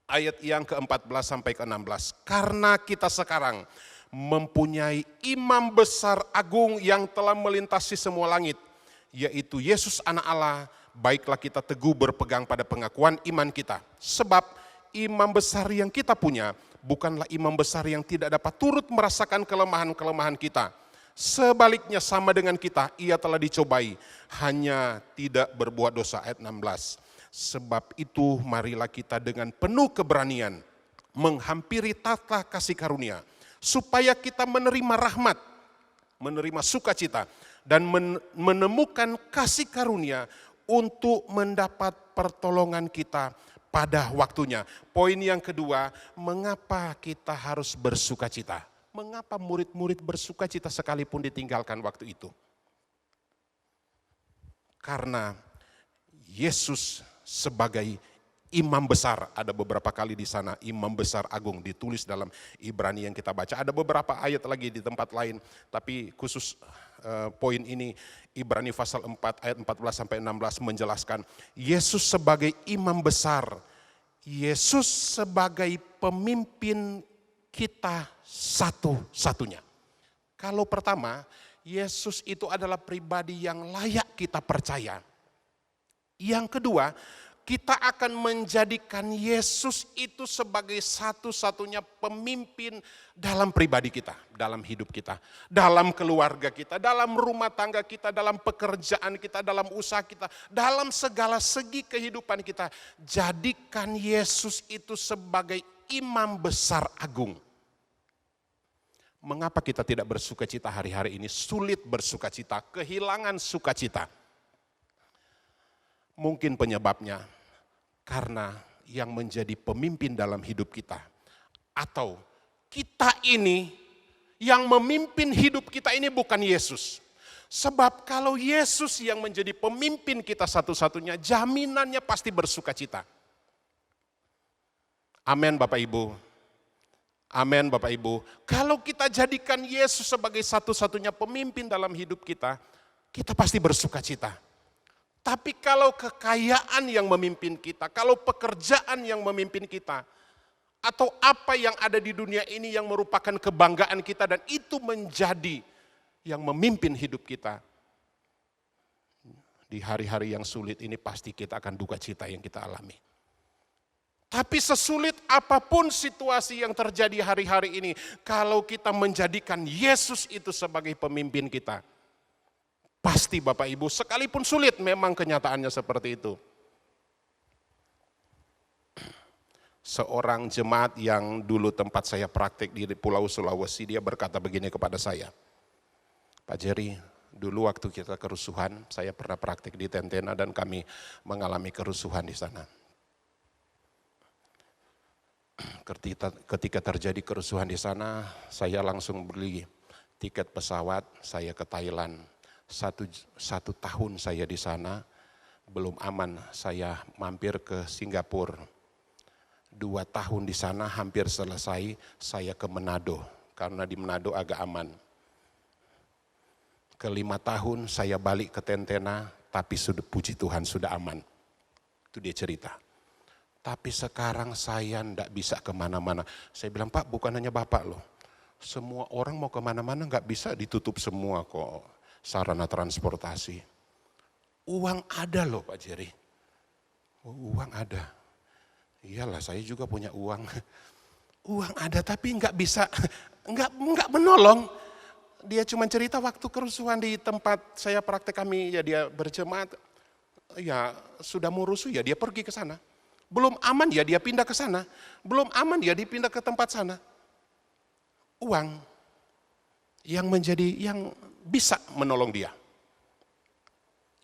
ayat yang ke-14 sampai ke-16. Karena kita sekarang mempunyai imam besar agung yang telah melintasi semua langit, yaitu Yesus anak Allah, baiklah kita teguh berpegang pada pengakuan iman kita. Sebab imam besar yang kita punya bukanlah imam besar yang tidak dapat turut merasakan kelemahan-kelemahan kita. Sebaliknya sama dengan kita, ia telah dicobai, hanya tidak berbuat dosa. Ayat 16. Sebab itu marilah kita dengan penuh keberanian menghampiri tahta kasih karunia, supaya kita menerima rahmat, menerima sukacita, dan menemukan kasih karunia untuk mendapat pertolongan kita pada waktunya. Poin yang kedua, mengapa kita harus bersukacita? Mengapa murid-murid bersukacita sekalipun ditinggalkan waktu itu? Karena Yesus sebagai imam besar. Ada beberapa kali di sana imam besar agung ditulis dalam Ibrani yang kita baca. Ada beberapa ayat lagi di tempat lain, tapi khusus poin ini Ibrani pasal 4 ayat 14 sampai 16 menjelaskan Yesus sebagai imam besar. Yesus sebagai pemimpin kita satu-satunya. Kalau pertama, Yesus itu adalah pribadi yang layak kita percaya. Yang kedua, kita akan menjadikan Yesus itu sebagai satu-satunya pemimpin dalam pribadi kita, dalam hidup kita, dalam keluarga kita, dalam rumah tangga kita, dalam pekerjaan kita, dalam usaha kita, dalam segala segi kehidupan kita. Jadikan Yesus itu sebagai imam besar agung. Mengapa kita tidak bersukacita hari-hari ini? Sulit bersukacita, kehilangan sukacita. Mungkin penyebabnya karena yang menjadi pemimpin dalam hidup kita, atau kita ini yang memimpin hidup kita ini bukan Yesus. Sebab kalau Yesus yang menjadi pemimpin kita satu-satunya, jaminannya pasti bersukacita. Amin Bapak Ibu. Amin Bapak Ibu. Kalau kita jadikan Yesus sebagai satu-satunya pemimpin dalam hidup kita, kita pasti bersukacita. Tapi kalau kekayaan yang memimpin kita, kalau pekerjaan yang memimpin kita, atau apa yang ada di dunia ini yang merupakan kebanggaan kita dan itu menjadi yang memimpin hidup kita, di hari-hari yang sulit ini pasti kita akan duka cita yang kita alami. Tapi sesulit apapun situasi yang terjadi hari-hari ini, kalau kita menjadikan Yesus itu sebagai pemimpin kita, pasti Bapak Ibu, sekalipun sulit memang kenyataannya seperti itu. Seorang jemaat yang dulu tempat saya praktik di Pulau Sulawesi, dia berkata begini kepada saya, Pak Jerry, dulu waktu kita kerusuhan, saya pernah praktik di Tentena dan kami mengalami kerusuhan di sana. Ketika terjadi kerusuhan di sana, saya langsung beli tiket pesawat, saya ke Thailand. Satu tahun saya di sana, belum aman, saya mampir ke Singapura. 2 tahun di sana hampir selesai, saya ke Manado, karena di Manado agak aman. Ke 5 tahun saya balik ke Tentena, tapi sudah puji Tuhan sudah aman. Itu dia cerita. Tapi sekarang saya enggak bisa kemana-mana. Saya bilang, Pak bukan hanya Bapak loh, semua orang mau kemana-mana enggak bisa, ditutup semua kok. Sarana transportasi. Uang ada loh Pak Jerry. Uang ada. Iyalah saya juga punya uang. Uang ada tapi enggak bisa, enggak menolong. Dia cuma cerita waktu kerusuhan di tempat saya praktek kami, ya dia berjemaat. Ya sudah mau rusuh ya dia pergi ke sana. Belum aman ya dia pindah ke sana. Belum aman ya dia pindah ke tempat sana. Uang yang bisa menolong dia.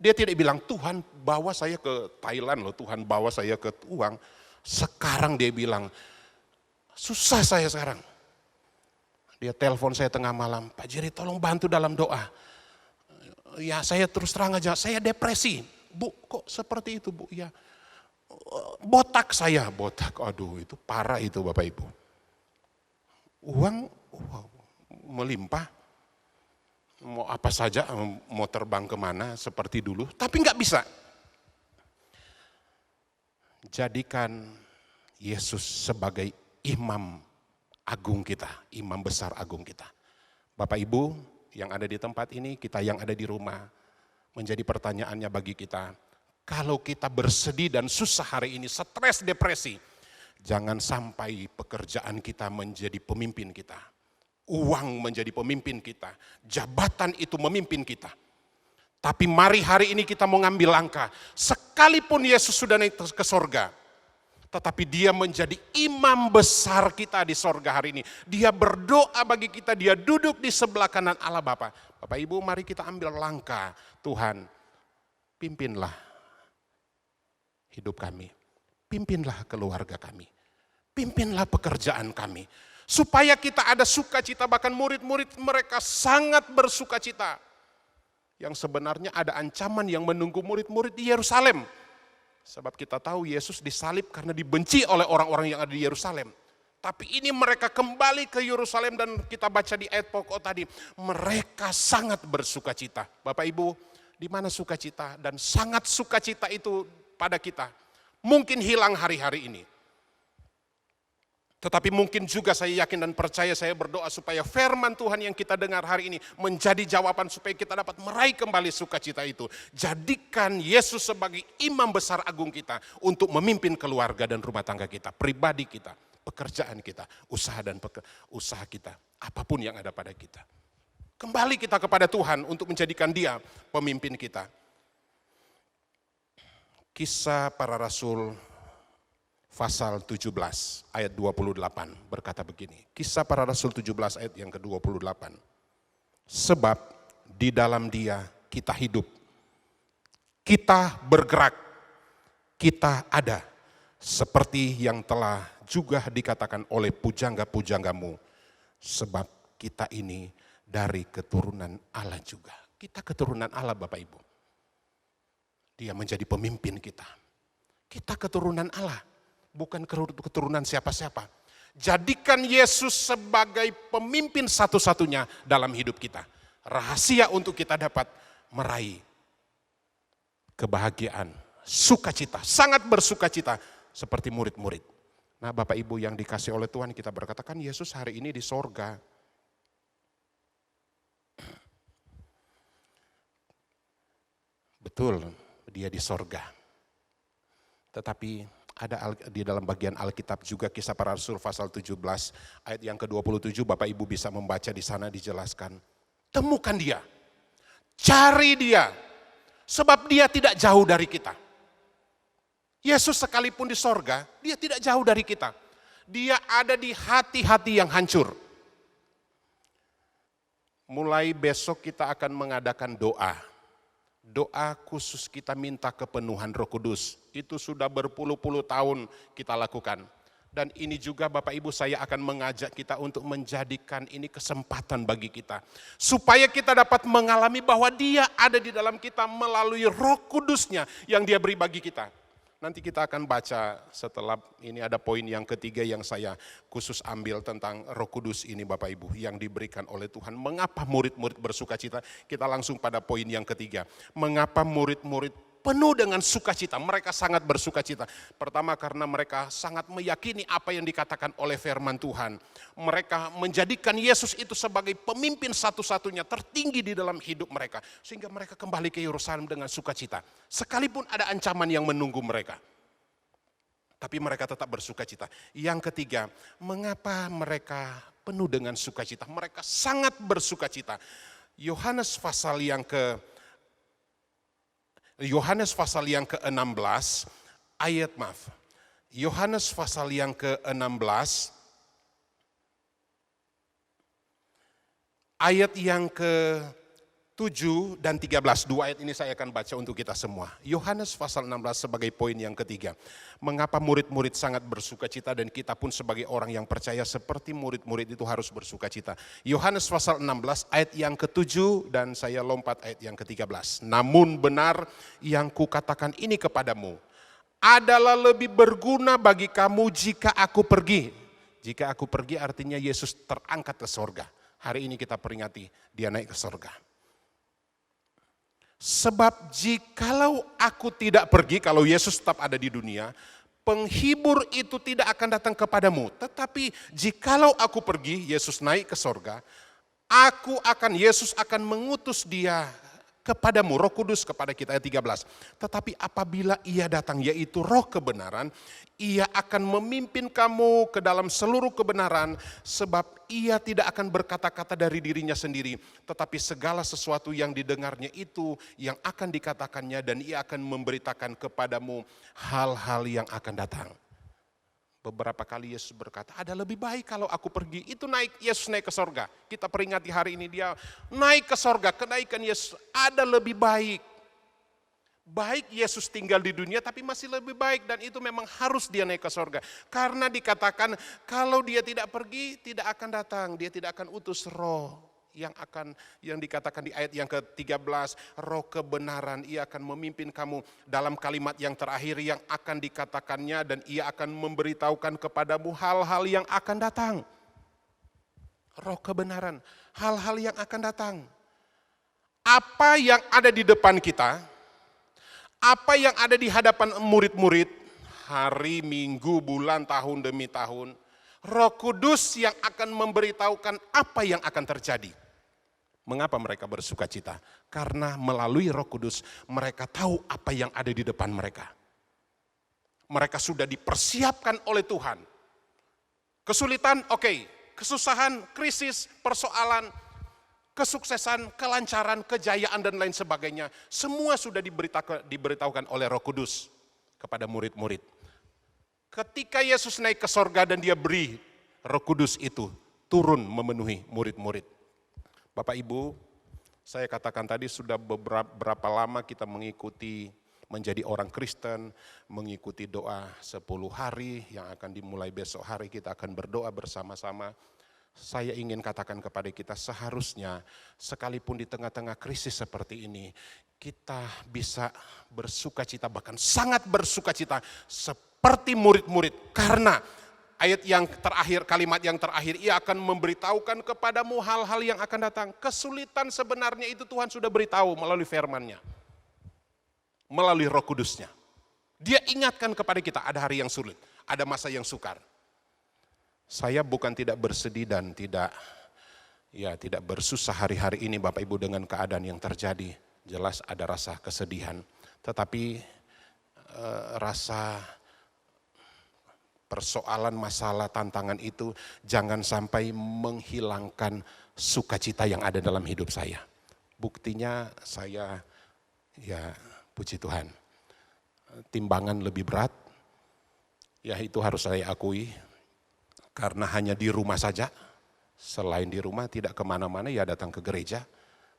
Dia tidak bilang, Tuhan bawa saya ke Thailand loh, Tuhan bawa saya ke uang. Sekarang dia bilang, susah saya sekarang. Dia telepon saya tengah malam, Pak Jerry tolong bantu dalam doa. Ya saya terus terang aja, saya depresi. Bu kok seperti itu Bu? Ya botak saya, botak. Aduh itu parah itu Bapak Ibu. Uang melimpah. Mau apa saja, mau terbang kemana seperti dulu, tapi nggak bisa. Jadikan Yesus sebagai imam agung kita, imam besar agung kita. Bapak Ibu yang ada di tempat ini, kita yang ada di rumah, menjadi pertanyaannya bagi kita, kalau kita bersedih dan susah hari ini, stres, depresi, jangan sampai pekerjaan kita menjadi pemimpin kita. Uang menjadi pemimpin kita, jabatan itu memimpin kita. Tapi mari hari ini kita mau ngambil langkah, sekalipun Yesus sudah naik ke sorga, tetapi dia menjadi imam besar kita di sorga hari ini. Dia berdoa bagi kita, dia duduk di sebelah kanan Allah Bapa. Bapak Ibu mari kita ambil langkah, Tuhan pimpinlah hidup kami, pimpinlah keluarga kami, pimpinlah pekerjaan kami. Supaya kita ada sukacita, bahkan murid-murid mereka sangat bersukacita. Yang sebenarnya ada ancaman yang menunggu murid-murid di Yerusalem. Sebab kita tahu Yesus disalib karena dibenci oleh orang-orang yang ada di Yerusalem. Tapi ini mereka kembali ke Yerusalem dan kita baca di ayat pokok tadi. Mereka sangat bersukacita. Bapak Ibu, di mana sukacita dan sangat sukacita itu pada kita? Mungkin hilang hari-hari ini. Tetapi mungkin juga saya yakin dan percaya, saya berdoa supaya firman Tuhan yang kita dengar hari ini menjadi jawaban supaya kita dapat meraih kembali sukacita itu. Jadikan Yesus sebagai imam besar agung kita untuk memimpin keluarga dan rumah tangga kita, pribadi kita, pekerjaan kita, usaha kita, apapun yang ada pada kita. Kembali kita kepada Tuhan untuk menjadikan Dia pemimpin kita. Kisah Para Rasul pasal 17 ayat 28 berkata begini. Kisah Para Rasul 17 ayat yang ke-28. Sebab di dalam Dia kita hidup, kita bergerak, kita ada, seperti yang telah juga dikatakan oleh pujangga-pujanggamu, sebab kita ini dari keturunan Allah juga. Kita keturunan Allah, Bapak Ibu. Dia menjadi pemimpin kita. Kita keturunan Allah, bukan keturunan siapa-siapa. Jadikan Yesus sebagai pemimpin satu-satunya dalam hidup kita. Rahasia untuk kita dapat meraih kebahagiaan, sukacita, sangat bersukacita seperti murid-murid. Nah, Bapak Ibu yang dikasih oleh Tuhan, kita berkatakan Yesus hari ini di sorga. Betul, Dia di sorga. Tetapi ada di dalam bagian Alkitab juga Kisah Para Rasul pasal 17 ayat yang ke-27, Bapak Ibu bisa membaca di sana dijelaskan. Temukan Dia, cari Dia, sebab Dia tidak jauh dari kita. Yesus sekalipun di sorga, Dia tidak jauh dari kita. Dia ada di hati-hati yang hancur. Mulai besok kita akan mengadakan doa. Doa khusus kita minta kepenuhan Roh Kudus. Itu sudah berpuluh-puluh tahun kita lakukan. Dan ini juga Bapak Ibu saya akan mengajak kita untuk menjadikan ini kesempatan bagi kita. Supaya kita dapat mengalami bahwa Dia ada di dalam kita melalui Roh Kudusnya yang Dia beri bagi kita. Nanti kita akan baca setelah ini ada poin yang ketiga yang saya khusus ambil tentang Roh Kudus ini Bapak Ibu yang diberikan oleh Tuhan. Mengapa murid-murid bersukacita? Kita langsung pada poin yang ketiga. Mengapa murid-murid penuh dengan sukacita? Mereka sangat bersukacita. Pertama karena mereka sangat meyakini apa yang dikatakan oleh firman Tuhan. Mereka menjadikan Yesus itu sebagai pemimpin satu-satunya tertinggi di dalam hidup mereka. Sehingga mereka kembali ke Yerusalem dengan sukacita. Sekalipun ada ancaman yang menunggu mereka. Tapi mereka tetap bersukacita. Yang ketiga, mengapa mereka penuh dengan sukacita? Mereka sangat bersukacita. Yohanes pasal yang ke-16 Yohanes pasal yang ke-16 ayat yang ke-7 dan 13. Dua ayat ini saya akan baca untuk kita semua. Yohanes pasal 16 sebagai poin yang ketiga. Mengapa murid-murid sangat bersukacita dan kita pun sebagai orang yang percaya seperti murid-murid itu harus bersukacita. Yohanes pasal 16 ayat yang ke-7 dan saya lompat ayat yang ke-13. Namun benar yang kukatakan ini kepadamu adalah lebih berguna bagi kamu jika aku pergi. Jika aku pergi artinya Yesus terangkat ke sorga. Hari ini kita peringati Dia naik ke sorga. Sebab jikalau aku tidak pergi, kalau Yesus tetap ada di dunia, penghibur itu tidak akan datang kepadamu. Tetapi jikalau aku pergi, Yesus naik ke sorga, Yesus akan mengutus Dia kepadamu, Roh Kudus kepada kita, ayat 13. Tetapi apabila Ia datang, yaitu Roh kebenaran, Ia akan memimpin kamu ke dalam seluruh kebenaran, sebab Ia tidak akan berkata-kata dari dirinya sendiri, tetapi segala sesuatu yang didengarnya itu yang akan dikatakannya, dan Ia akan memberitakan kepadamu hal-hal yang akan datang. Beberapa kali Yesus berkata, ada lebih baik kalau aku pergi. Itu Yesus naik ke sorga. Kita peringati hari ini Dia naik ke sorga. Kenaikan Yesus ada lebih baik. Baik Yesus tinggal di dunia tapi masih lebih baik. Dan itu memang harus Dia naik ke sorga. Karena dikatakan kalau Dia tidak pergi tidak akan datang. Dia tidak akan utus Roh yang dikatakan di ayat yang ke-13, roh kebenaran, ia akan memimpin kamu dalam kalimat yang terakhir yang akan dikatakannya, dan ia akan memberitahukan kepadamu hal-hal yang akan datang. Roh kebenaran, hal-hal yang akan datang. Apa yang ada di depan kita, apa yang ada di hadapan murid-murid, hari, minggu, bulan, tahun demi tahun, Roh Kudus yang akan memberitahukan apa yang akan terjadi. Mengapa mereka bersuka cita? Karena melalui Roh Kudus mereka tahu apa yang ada di depan mereka. Mereka sudah dipersiapkan oleh Tuhan. Kesulitan, oke. Kesusahan, krisis, persoalan, kesuksesan, kelancaran, kejayaan dan lain sebagainya. Semua sudah diberitahukan oleh Roh Kudus kepada murid-murid. Ketika Yesus naik ke sorga dan dia beri Roh Kudus itu turun memenuhi murid-murid. Bapak Ibu, saya katakan tadi sudah berapa lama kita mengikuti menjadi orang Kristen, mengikuti doa 10 hari yang akan dimulai besok hari, kita akan berdoa bersama-sama. Saya ingin katakan kepada kita, seharusnya sekalipun di tengah-tengah krisis seperti ini, kita bisa bersuka cita, bahkan sangat bersuka cita seperti murid-murid. Karena ayat yang terakhir, kalimat yang terakhir, ia akan memberitahukan kepadamu hal-hal yang akan datang. Kesulitan sebenarnya itu Tuhan sudah beritahu melalui firman-Nya, melalui Roh Kudus-Nya. Dia ingatkan kepada kita ada hari yang sulit, ada masa yang sukar. Saya bukan tidak bersedih dan tidak bersusah hari-hari ini Bapak Ibu dengan keadaan yang terjadi. Jelas ada rasa kesedihan, tetapi rasa persoalan, masalah, tantangan itu jangan sampai menghilangkan sukacita yang ada dalam hidup saya. Buktinya saya, puji Tuhan, timbangan lebih berat, itu harus saya akui. Karena hanya di rumah saja, selain di rumah tidak kemana-mana, datang ke gereja.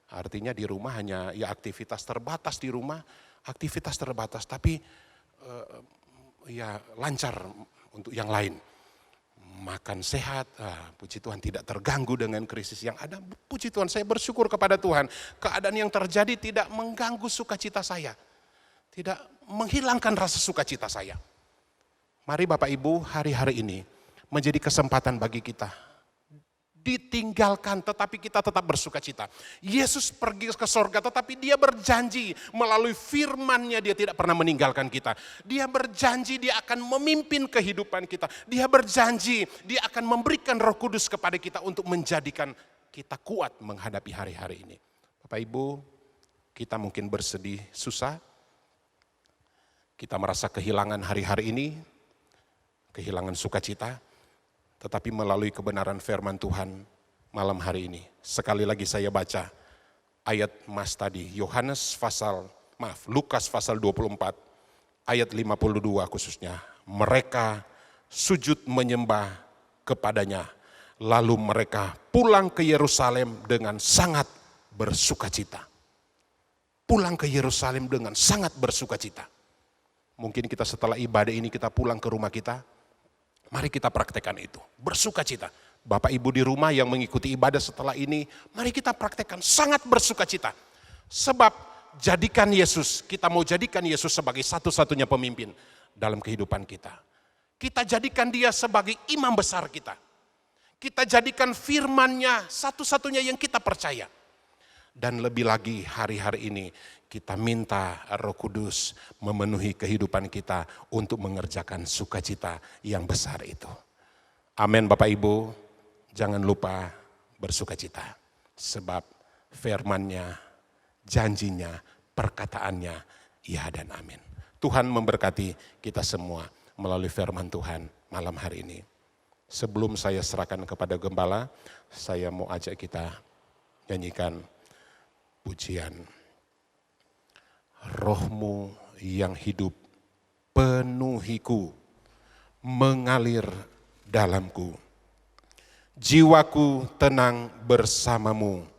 Artinya di rumah hanya aktivitas terbatas di rumah, aktivitas terbatas, tapi lancar untuk yang lain. Makan sehat, puji Tuhan tidak terganggu dengan krisis yang ada. Puji Tuhan, saya bersyukur kepada Tuhan. Keadaan yang terjadi tidak mengganggu sukacita saya. Tidak menghilangkan rasa sukacita saya. Mari Bapak Ibu, hari-hari ini menjadi kesempatan bagi kita. Ditinggalkan tetapi kita tetap bersuka cita. Yesus pergi ke sorga tetapi dia berjanji melalui firman-Nya dia tidak pernah meninggalkan kita. Dia berjanji dia akan memimpin kehidupan kita. Dia berjanji dia akan memberikan Roh Kudus kepada kita untuk menjadikan kita kuat menghadapi hari-hari ini. Bapak Ibu, kita mungkin bersedih, susah. Kita merasa kehilangan hari-hari ini, kehilangan sukacita. Tetapi melalui kebenaran firman Tuhan malam hari ini. Sekali lagi saya baca ayat Mas tadi. Lukas pasal 24 ayat 52 khususnya. Mereka sujud menyembah kepadanya. Lalu mereka pulang ke Yerusalem dengan sangat bersukacita. Pulang ke Yerusalem dengan sangat bersukacita. Mungkin kita setelah ibadah ini kita pulang ke rumah kita. Mari kita praktekkan itu, bersuka cita. Bapak Ibu di rumah yang mengikuti ibadah setelah ini, mari kita praktekkan sangat bersuka cita. Sebab jadikan Yesus, kita mau jadikan Yesus sebagai satu-satunya pemimpin dalam kehidupan kita. Kita jadikan dia sebagai imam besar kita. Kita jadikan firman-Nya satu-satunya yang kita percaya. Dan lebih lagi hari-hari ini kita minta Roh Kudus memenuhi kehidupan kita untuk mengerjakan sukacita yang besar itu. Amin Bapak Ibu, jangan lupa bersukacita. Sebab firman-Nya, janjinya, perkataannya, ya dan amin. Tuhan memberkati kita semua melalui firman Tuhan malam hari ini. Sebelum saya serahkan kepada gembala, saya mau ajak kita nyanyikan pujian. Roh-Mu yang hidup penuhiku, mengalir dalamku. Jiwaku tenang bersama-Mu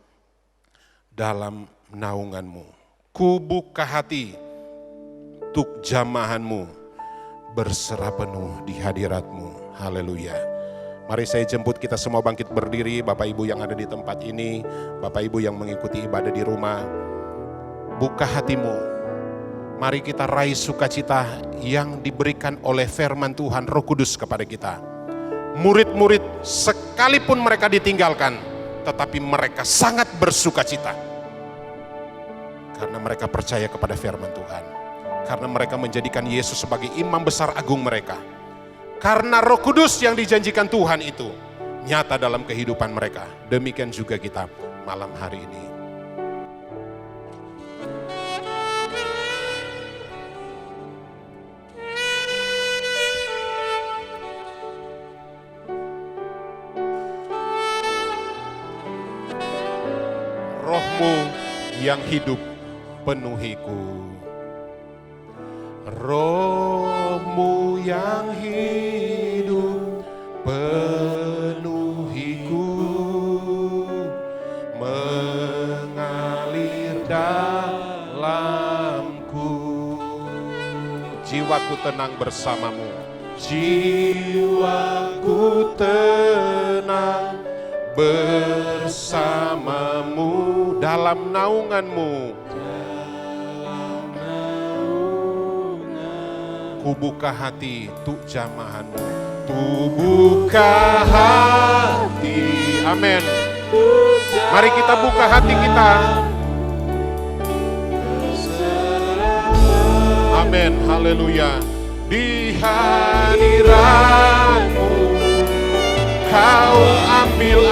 dalam naungan-Mu. Ku buka hati untuk jamahan-Mu, berserah penuh di hadirat-Mu. Haleluya. Mari saya jemput kita semua bangkit berdiri, Bapak Ibu yang ada di tempat ini, Bapak Ibu yang mengikuti ibadah di rumah. Buka hatimu, mari kita raih sukacita yang diberikan oleh firman Tuhan Roh Kudus kepada kita. Murid-murid sekalipun mereka ditinggalkan, tetapi mereka sangat bersukacita. Karena mereka percaya kepada firman Tuhan. Karena mereka menjadikan Yesus sebagai imam besar agung mereka. Karena Roh Kudus yang dijanjikan Tuhan itu nyata dalam kehidupan mereka. Demikian juga kita malam hari ini. Roh-Mu yang hidup penuhiku. Roh-Mu yang hidup penuhiku, mengalir dalamku. Jiwaku tenang bersamamu, jiwaku tenang bersamamu dalam naunganmu. Ku buka hati untuk jamahanmu. Ku buka hati. Amin. Mari kita buka hati kita. Amin. Haleluya. Di hadiratmu Kau ambil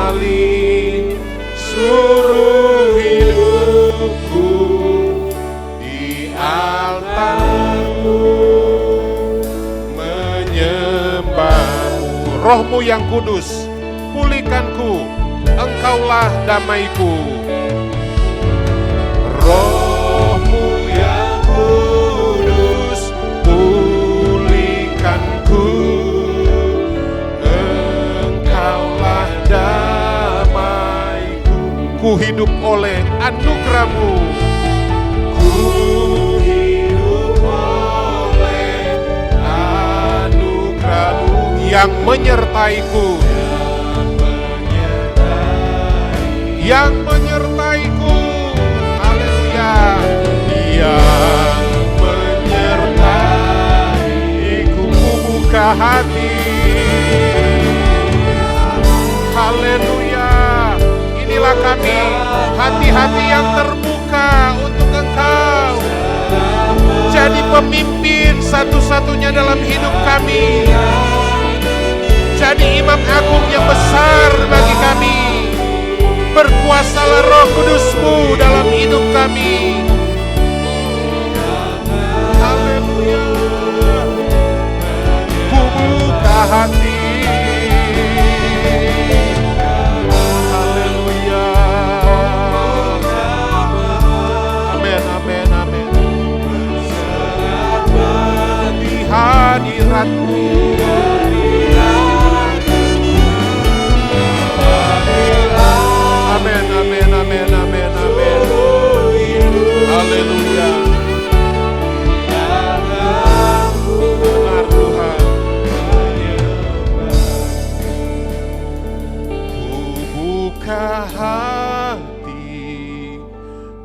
alih seluruh hidupku, di altarmu menyembahmu. Roh-Mu yang kudus, pulihkanku, Engkaulah damaiku. Roh-Mu yang kudus, pulihkanku, damaiku. Ku hidup oleh anugerah-Mu. Ku hidup oleh anugerah-Mu yang menyertaiku. Yang menyertaiku. Haleluya. Yang menyertaiku. Ku buka hati. Haleluya. Inilah kami, hati-hati yang terbuka untuk Engkau. Jadi pemimpin satu-satunya dalam hidup kami. Jadi imam agung yang besar bagi kami. Berkuasalah Roh Kudus-Mu dalam hidup kami. Haleluya. Ku buka hati. Hadirat-Mu. Amin, amin, amin, amin, amin. Haleluya. Benar Tuhan. Ku buka hati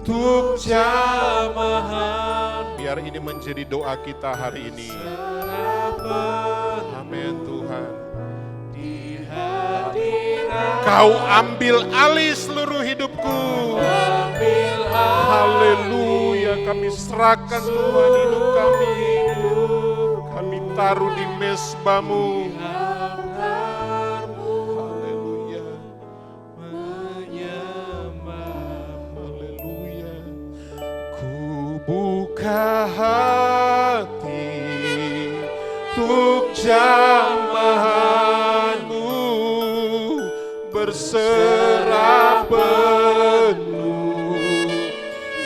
untuk jamahan. Biar ini menjadi doa kita hari ini. Amin Tuhan. Kau ambil alih seluruh hidupku. Haleluya. Kami serahkan Tuhan hidup kami. Kami taruh di mezbah-Mu. Haleluya. Haleluya. Ku buka hati untuk jamahan-Mu, berserah penuh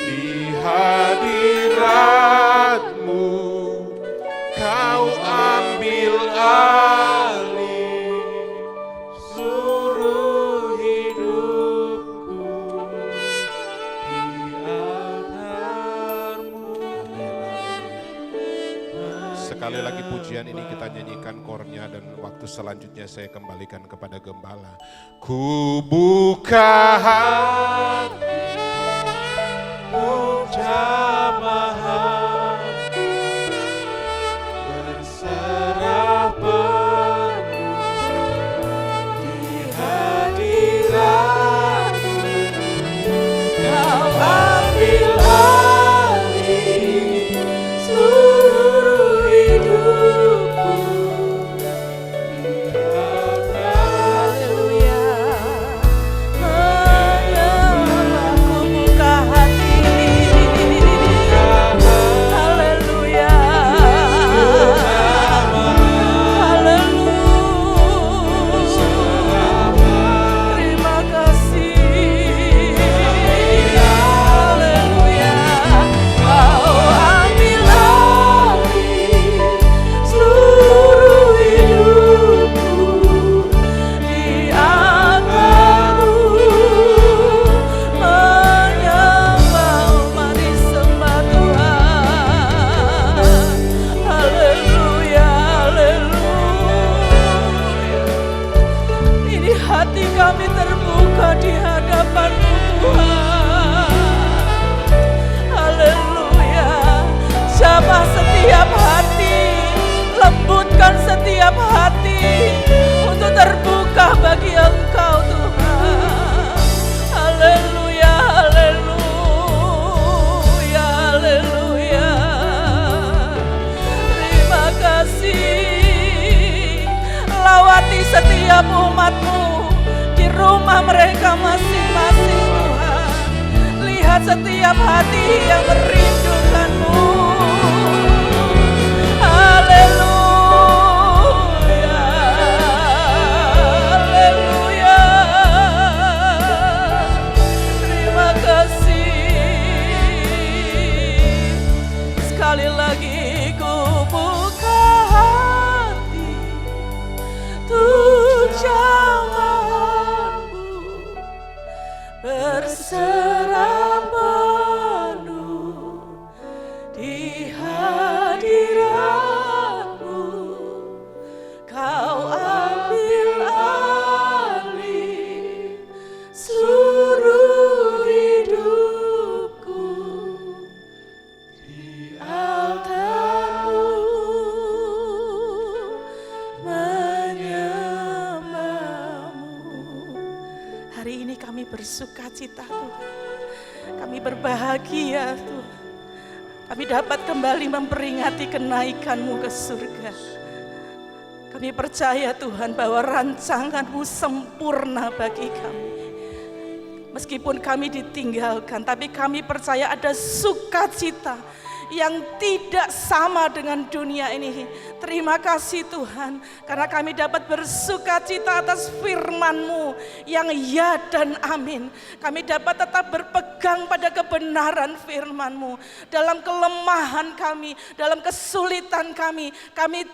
di hadirat-Mu. Kau ambil alih seluruh hidupku, di altar-Mu. Sekali lagi pujian ini kita nyanyikan kornya dan waktu Untuk selanjutnya saya kembalikan kepada gembala. Ku buka hati, ku jamaah, berserah penuh di hadirat-Mu. Kau ambil alih seluruh hidupku. Setiap umat-Mu di rumah mereka masing-masing Tuhan. Lihat setiap hati yang merindukan-Mu. Haleluya, haleluya. Terima kasih. Sekali lagi ku buka hati untuk jamaah-Mu, berserah penuh di hadirat-Mu. Kau ambil alih seluruh hidupku di altar-Mu. Hari ini kami bersuka cita Tuhan. Kami berbahagia Tuhan. Kami dapat kembali memperingati kenaikan-Mu ke surga. Kami percaya Tuhan bahwa rancangan-Mu sempurna bagi kami. Meskipun kami ditinggalkan, tapi kami percaya ada sukacita yang tidak sama dengan dunia ini. Terima kasih Tuhan, karena kami dapat bersukacita atas firman-Mu yang ya dan amin. Kami dapat tetap berpegang pada kebenaran firman-Mu. Dalam kelemahan kami, dalam kesulitan kami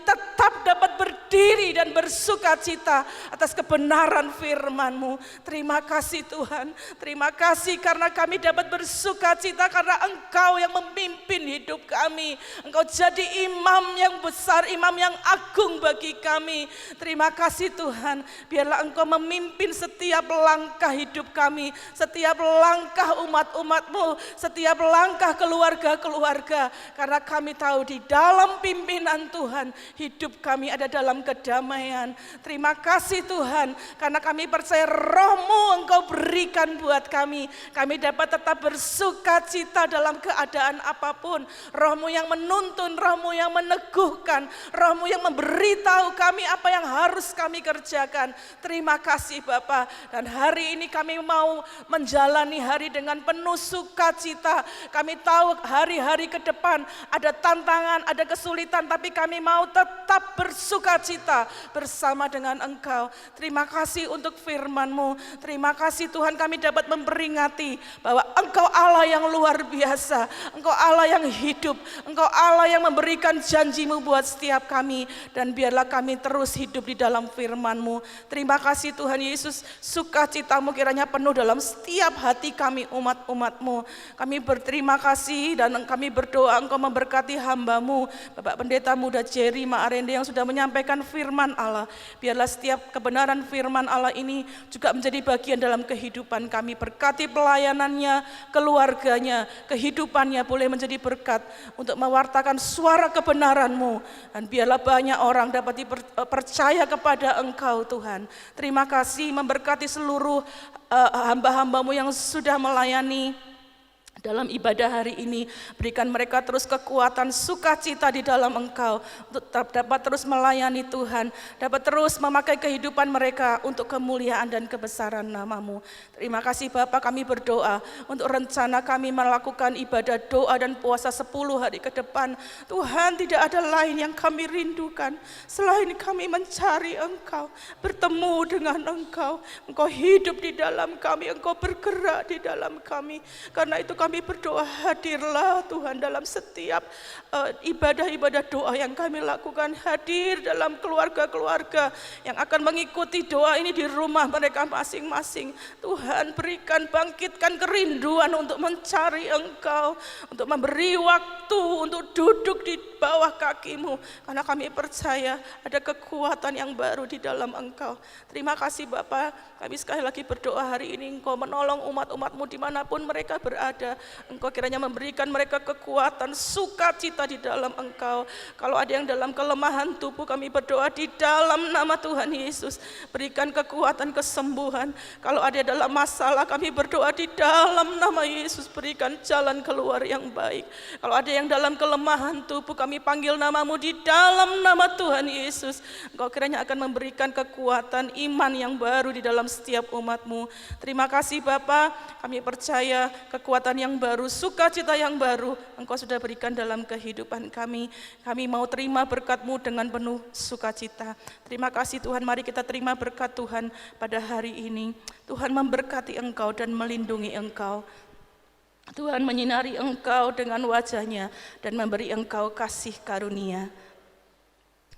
tetap dapat berdiri dan bersukacita atas kebenaran firman-Mu. Terima kasih Tuhan, terima kasih karena kami dapat bersukacita karena Engkau yang memimpin hidup kami. Engkau jadi imam yang besar, imam yang agung bagi kami. Terima kasih Tuhan, biarlah Engkau memimpin setiap langkah hidup kami, setiap langkah umat-umat-Mu, setiap langkah keluarga-keluarga. Karena kami tahu di dalam pimpinan Tuhan, hidup kami ada dalam kedamaian. Terima kasih Tuhan, karena kami percaya Roh-Mu Engkau berikan buat kami. Kami dapat tetap bersukacita dalam keadaan apapun. Roh-Mu yang menuntun, Roh-Mu yang meneguhkan, Roh-Mu yang memberitahu kami apa yang harus kami kerjakan. Terima kasih Bapa. Dan hari ini kami mau menjalani hari dengan penuh sukacita. Kami tahu hari-hari ke depan ada tantangan, ada kesulitan, tapi kami mau tetap bersukacita bersama dengan Engkau. Terima kasih untuk firman-Mu. Terima kasih Tuhan, kami dapat memperingati bahwa Engkau Allah yang luar biasa, Engkau Allah yang hidup, Engkau Allah yang memberikan janji-Mu buat setiap kami, dan biarlah kami terus hidup di dalam firman-Mu. Terima kasih Tuhan Yesus, sukacita-Mu kiranya penuh dalam setiap hati kami umat-umat-Mu. Kami berterima kasih dan kami berdoa Engkau memberkati hamba-Mu, Bapak Pendeta Muda Jerry Ma'arende yang sudah menyampaikan firman Allah. Biarlah setiap kebenaran firman Allah ini juga menjadi bagian dalam kehidupan kami. Berkati pelayanannya, keluarganya, kehidupannya boleh menjadi berkat untuk mewartakan suara kebenaran-Mu. Dan biarlah banyak orang dapat dipercaya kepada Engkau Tuhan. Terima kasih, memberkati seluruh hamba-hamba-Mu yang sudah melayani dalam ibadah hari ini. Berikan mereka terus kekuatan, sukacita di dalam Engkau, untuk dapat terus melayani Tuhan, dapat terus memakai kehidupan mereka untuk kemuliaan dan kebesaran nama-Mu. Terima kasih Bapa, kami berdoa untuk rencana kami melakukan ibadah doa dan puasa 10 hari ke depan. Tuhan, tidak ada lain yang kami rindukan selain kami mencari Engkau, bertemu dengan Engkau. Engkau hidup di dalam kami, Engkau bergerak di dalam kami. Karena itu kami berdoa, hadirlah Tuhan dalam setiap ibadah-ibadah doa yang kami lakukan. Hadir dalam keluarga-keluarga yang akan mengikuti doa ini di rumah mereka masing-masing. Tuhan, berikan, bangkitkan kerinduan untuk mencari Engkau, untuk memberi waktu untuk duduk di bawah kaki-Mu, karena kami percaya ada kekuatan yang baru di dalam Engkau. Terima kasih Bapa, kami sekali lagi berdoa hari ini Engkau menolong umat-umat-Mu dimanapun mereka berada. Engkau kiranya memberikan mereka kekuatan, sukacita di dalam Engkau. Kalau ada yang dalam kelemahan tubuh, kami berdoa di dalam nama Tuhan Yesus, berikan kekuatan kesembuhan. Kalau ada dalam masalah, kami berdoa di dalam nama Yesus, berikan jalan keluar yang baik. Kalau ada yang dalam kelemahan tubuh, kami panggil nama-Mu di dalam nama Tuhan Yesus. Engkau kiranya akan memberikan kekuatan iman yang baru di dalam setiap umat-Mu. Terima kasih Bapa, kami percaya kekuatan yang baru, sukacita yang baru Engkau sudah berikan dalam kehidupan kami. Kami mau terima berkat-Mu dengan penuh sukacita. Terima kasih Tuhan, mari kita terima berkat Tuhan pada hari ini. Tuhan memberkati Engkau dan melindungi Engkau. Tuhan menyinari Engkau dengan wajah-Nya dan memberi Engkau kasih karunia.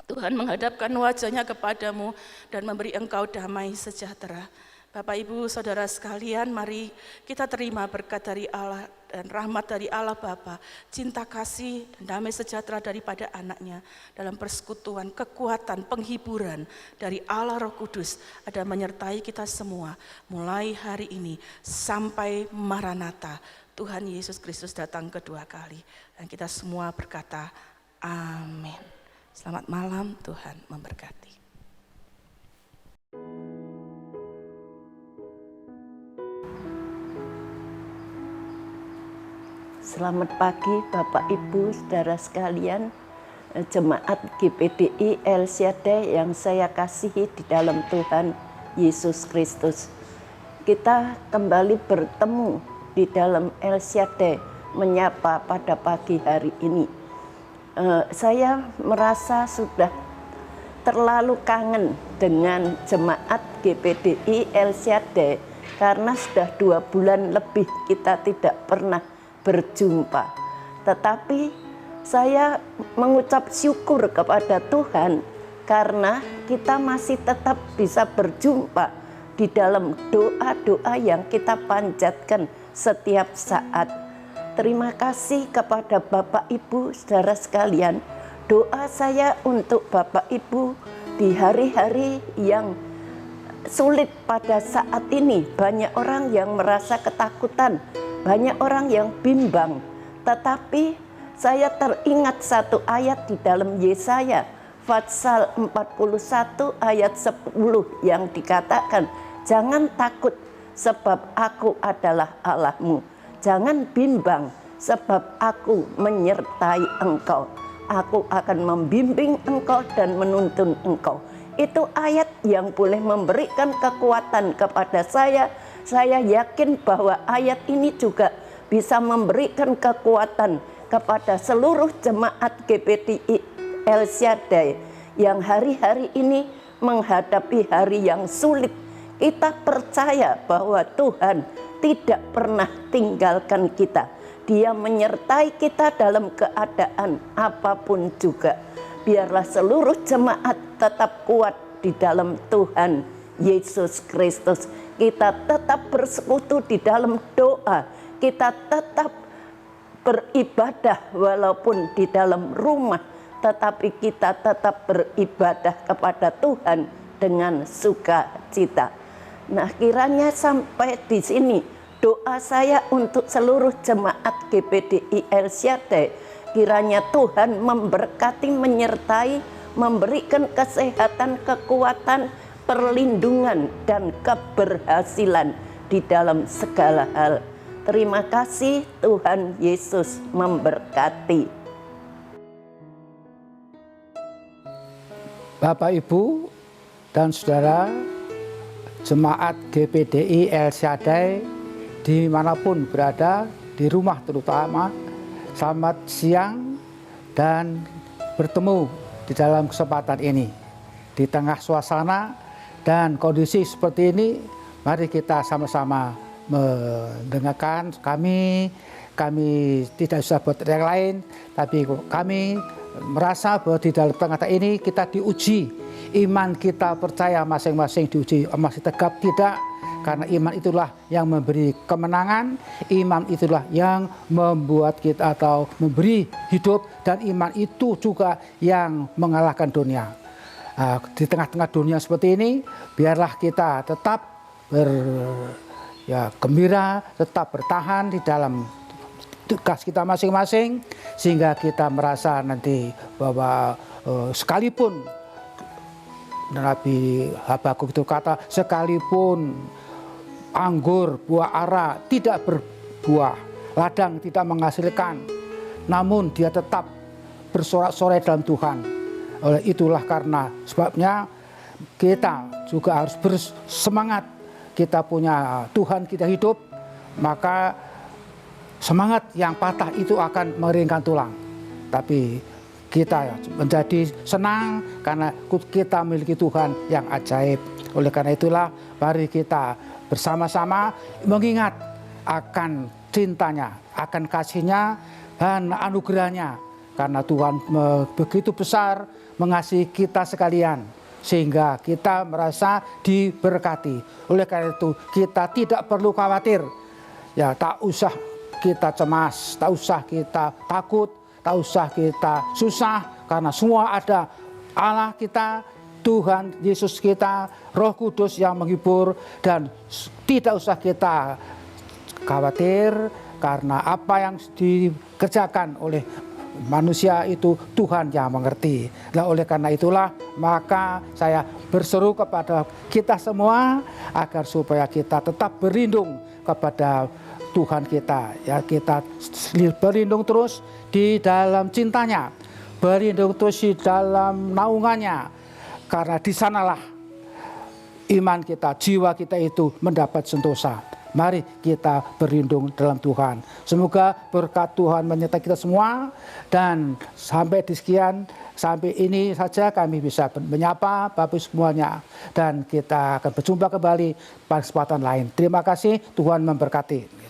Tuhan menghadapkan wajah-Nya kepadamu dan memberi Engkau damai sejahtera. Bapak Ibu Saudara sekalian, mari kita terima berkat dari Allah dan rahmat dari Allah Bapa, cinta kasih dan damai sejahtera daripada anaknya, dalam persekutuan, kekuatan, penghiburan dari Allah Roh Kudus ada menyertai kita semua mulai hari ini sampai Maranatha, Tuhan Yesus Kristus datang kedua kali. Dan kita semua berkata amin. Selamat malam, Tuhan memberkati. Selamat pagi Bapak Ibu Saudara sekalian, Jemaat GPDI El Shaddai yang saya kasihi di dalam Tuhan Yesus Kristus. Kita kembali bertemu di dalam El Shaddai menyapa pada pagi hari ini. Saya merasa sudah terlalu kangen dengan Jemaat GPDI El Shaddai karena sudah 2 bulan lebih kita tidak pernah berjumpa. Tetapi saya mengucap syukur kepada Tuhan karena kita masih tetap bisa berjumpa di dalam doa-doa yang kita panjatkan setiap saat. Terima kasih kepada Bapak Ibu Saudara sekalian. Doa saya untuk Bapak Ibu di hari-hari yang sulit pada saat ini. Banyak orang yang merasa ketakutan, banyak orang yang bimbang, tetapi saya teringat satu ayat di dalam Yesaya pasal 41 ayat 10 yang dikatakan, jangan takut sebab aku adalah Allahmu, jangan bimbang sebab aku menyertai engkau, aku akan membimbing engkau dan menuntun engkau. Itu ayat yang boleh memberikan kekuatan kepada saya. Saya yakin bahwa ayat ini juga bisa memberikan kekuatan kepada seluruh jemaat GPDI El Shaddai yang hari-hari ini menghadapi hari yang sulit, Kita percaya bahwa Tuhan tidak pernah tinggalkan kita. Dia menyertai kita dalam keadaan apapun juga. Biarlah seluruh jemaat tetap kuat di dalam Tuhan Yesus Kristus. Kita tetap bersekutu di dalam doa. Kita tetap beribadah walaupun di dalam rumah. Tetapi kita tetap beribadah kepada Tuhan dengan sukacita. Nah, kiranya sampai di sini doa saya untuk seluruh jemaat GPDI El Shaddai. Kiranya Tuhan memberkati, menyertai, memberikan kesehatan, kekuatan, perlindungan, dan keberhasilan di dalam segala hal. Terima kasih, Tuhan Yesus memberkati. Bapak, Ibu, dan Saudara jemaat GPDI El Shaddai dimanapun berada, di rumah terutama, selamat siang dan bertemu di dalam kesempatan ini. Di tengah suasana dan kondisi seperti ini, mari kita sama-sama mendengarkan. Kami tidak usah buat yang lain, tapi kami merasa bahwa di dalam tengah ini kita diuji. Iman kita percaya masing-masing diuji, masih tegap tidak. Karena iman itulah yang memberi kemenangan, iman itulah yang membuat kita atau memberi hidup, dan iman itu juga yang mengalahkan dunia. Di tengah-tengah dunia seperti ini, biarlah kita tetap gembira, tetap bertahan di dalam tugas kita masing-masing, sehingga kita merasa nanti bahwa sekalipun Nabi Habakuk itu kata, sekalipun anggur buah ara tidak berbuah, ladang tidak menghasilkan, namun dia tetap bersorak-sorai dalam Tuhan. Oleh itulah karena sebabnya kita juga harus bersemangat. Kita punya Tuhan, kita hidup, maka semangat yang patah itu akan mengeringkan tulang. Tapi kita menjadi senang karena kita memiliki Tuhan yang ajaib. Oleh karena itulah mari kita bersama-sama mengingat akan cintanya, akan kasihnya dan anugerahnya. Karena Tuhan begitu besar mengasihi kita sekalian, sehingga kita merasa diberkati. Oleh karena itu kita tidak perlu khawatir. Ya, tak usah kita cemas, tak usah kita takut, tak usah kita susah, karena semua ada Allah kita, Tuhan Yesus kita, Roh Kudus yang menghibur, dan tidak usah kita khawatir karena apa yang dikerjakan oleh manusia itu Tuhan yang mengerti. Nah, oleh karena itulah maka saya berseru kepada kita semua agar supaya kita tetap berlindung kepada Tuhan kita, ya, kita berlindung terus di dalam cintanya, berlindung terus di dalam naungannya, karena di sanalah iman kita, jiwa kita itu mendapat sentosa. Mari kita berlindung dalam Tuhan. Semoga berkat Tuhan menyertai kita semua, dan sampai ini saja kami bisa menyapa Bapak semuanya, dan kita akan berjumpa kembali pada kesempatan lain. Terima kasih, Tuhan memberkati.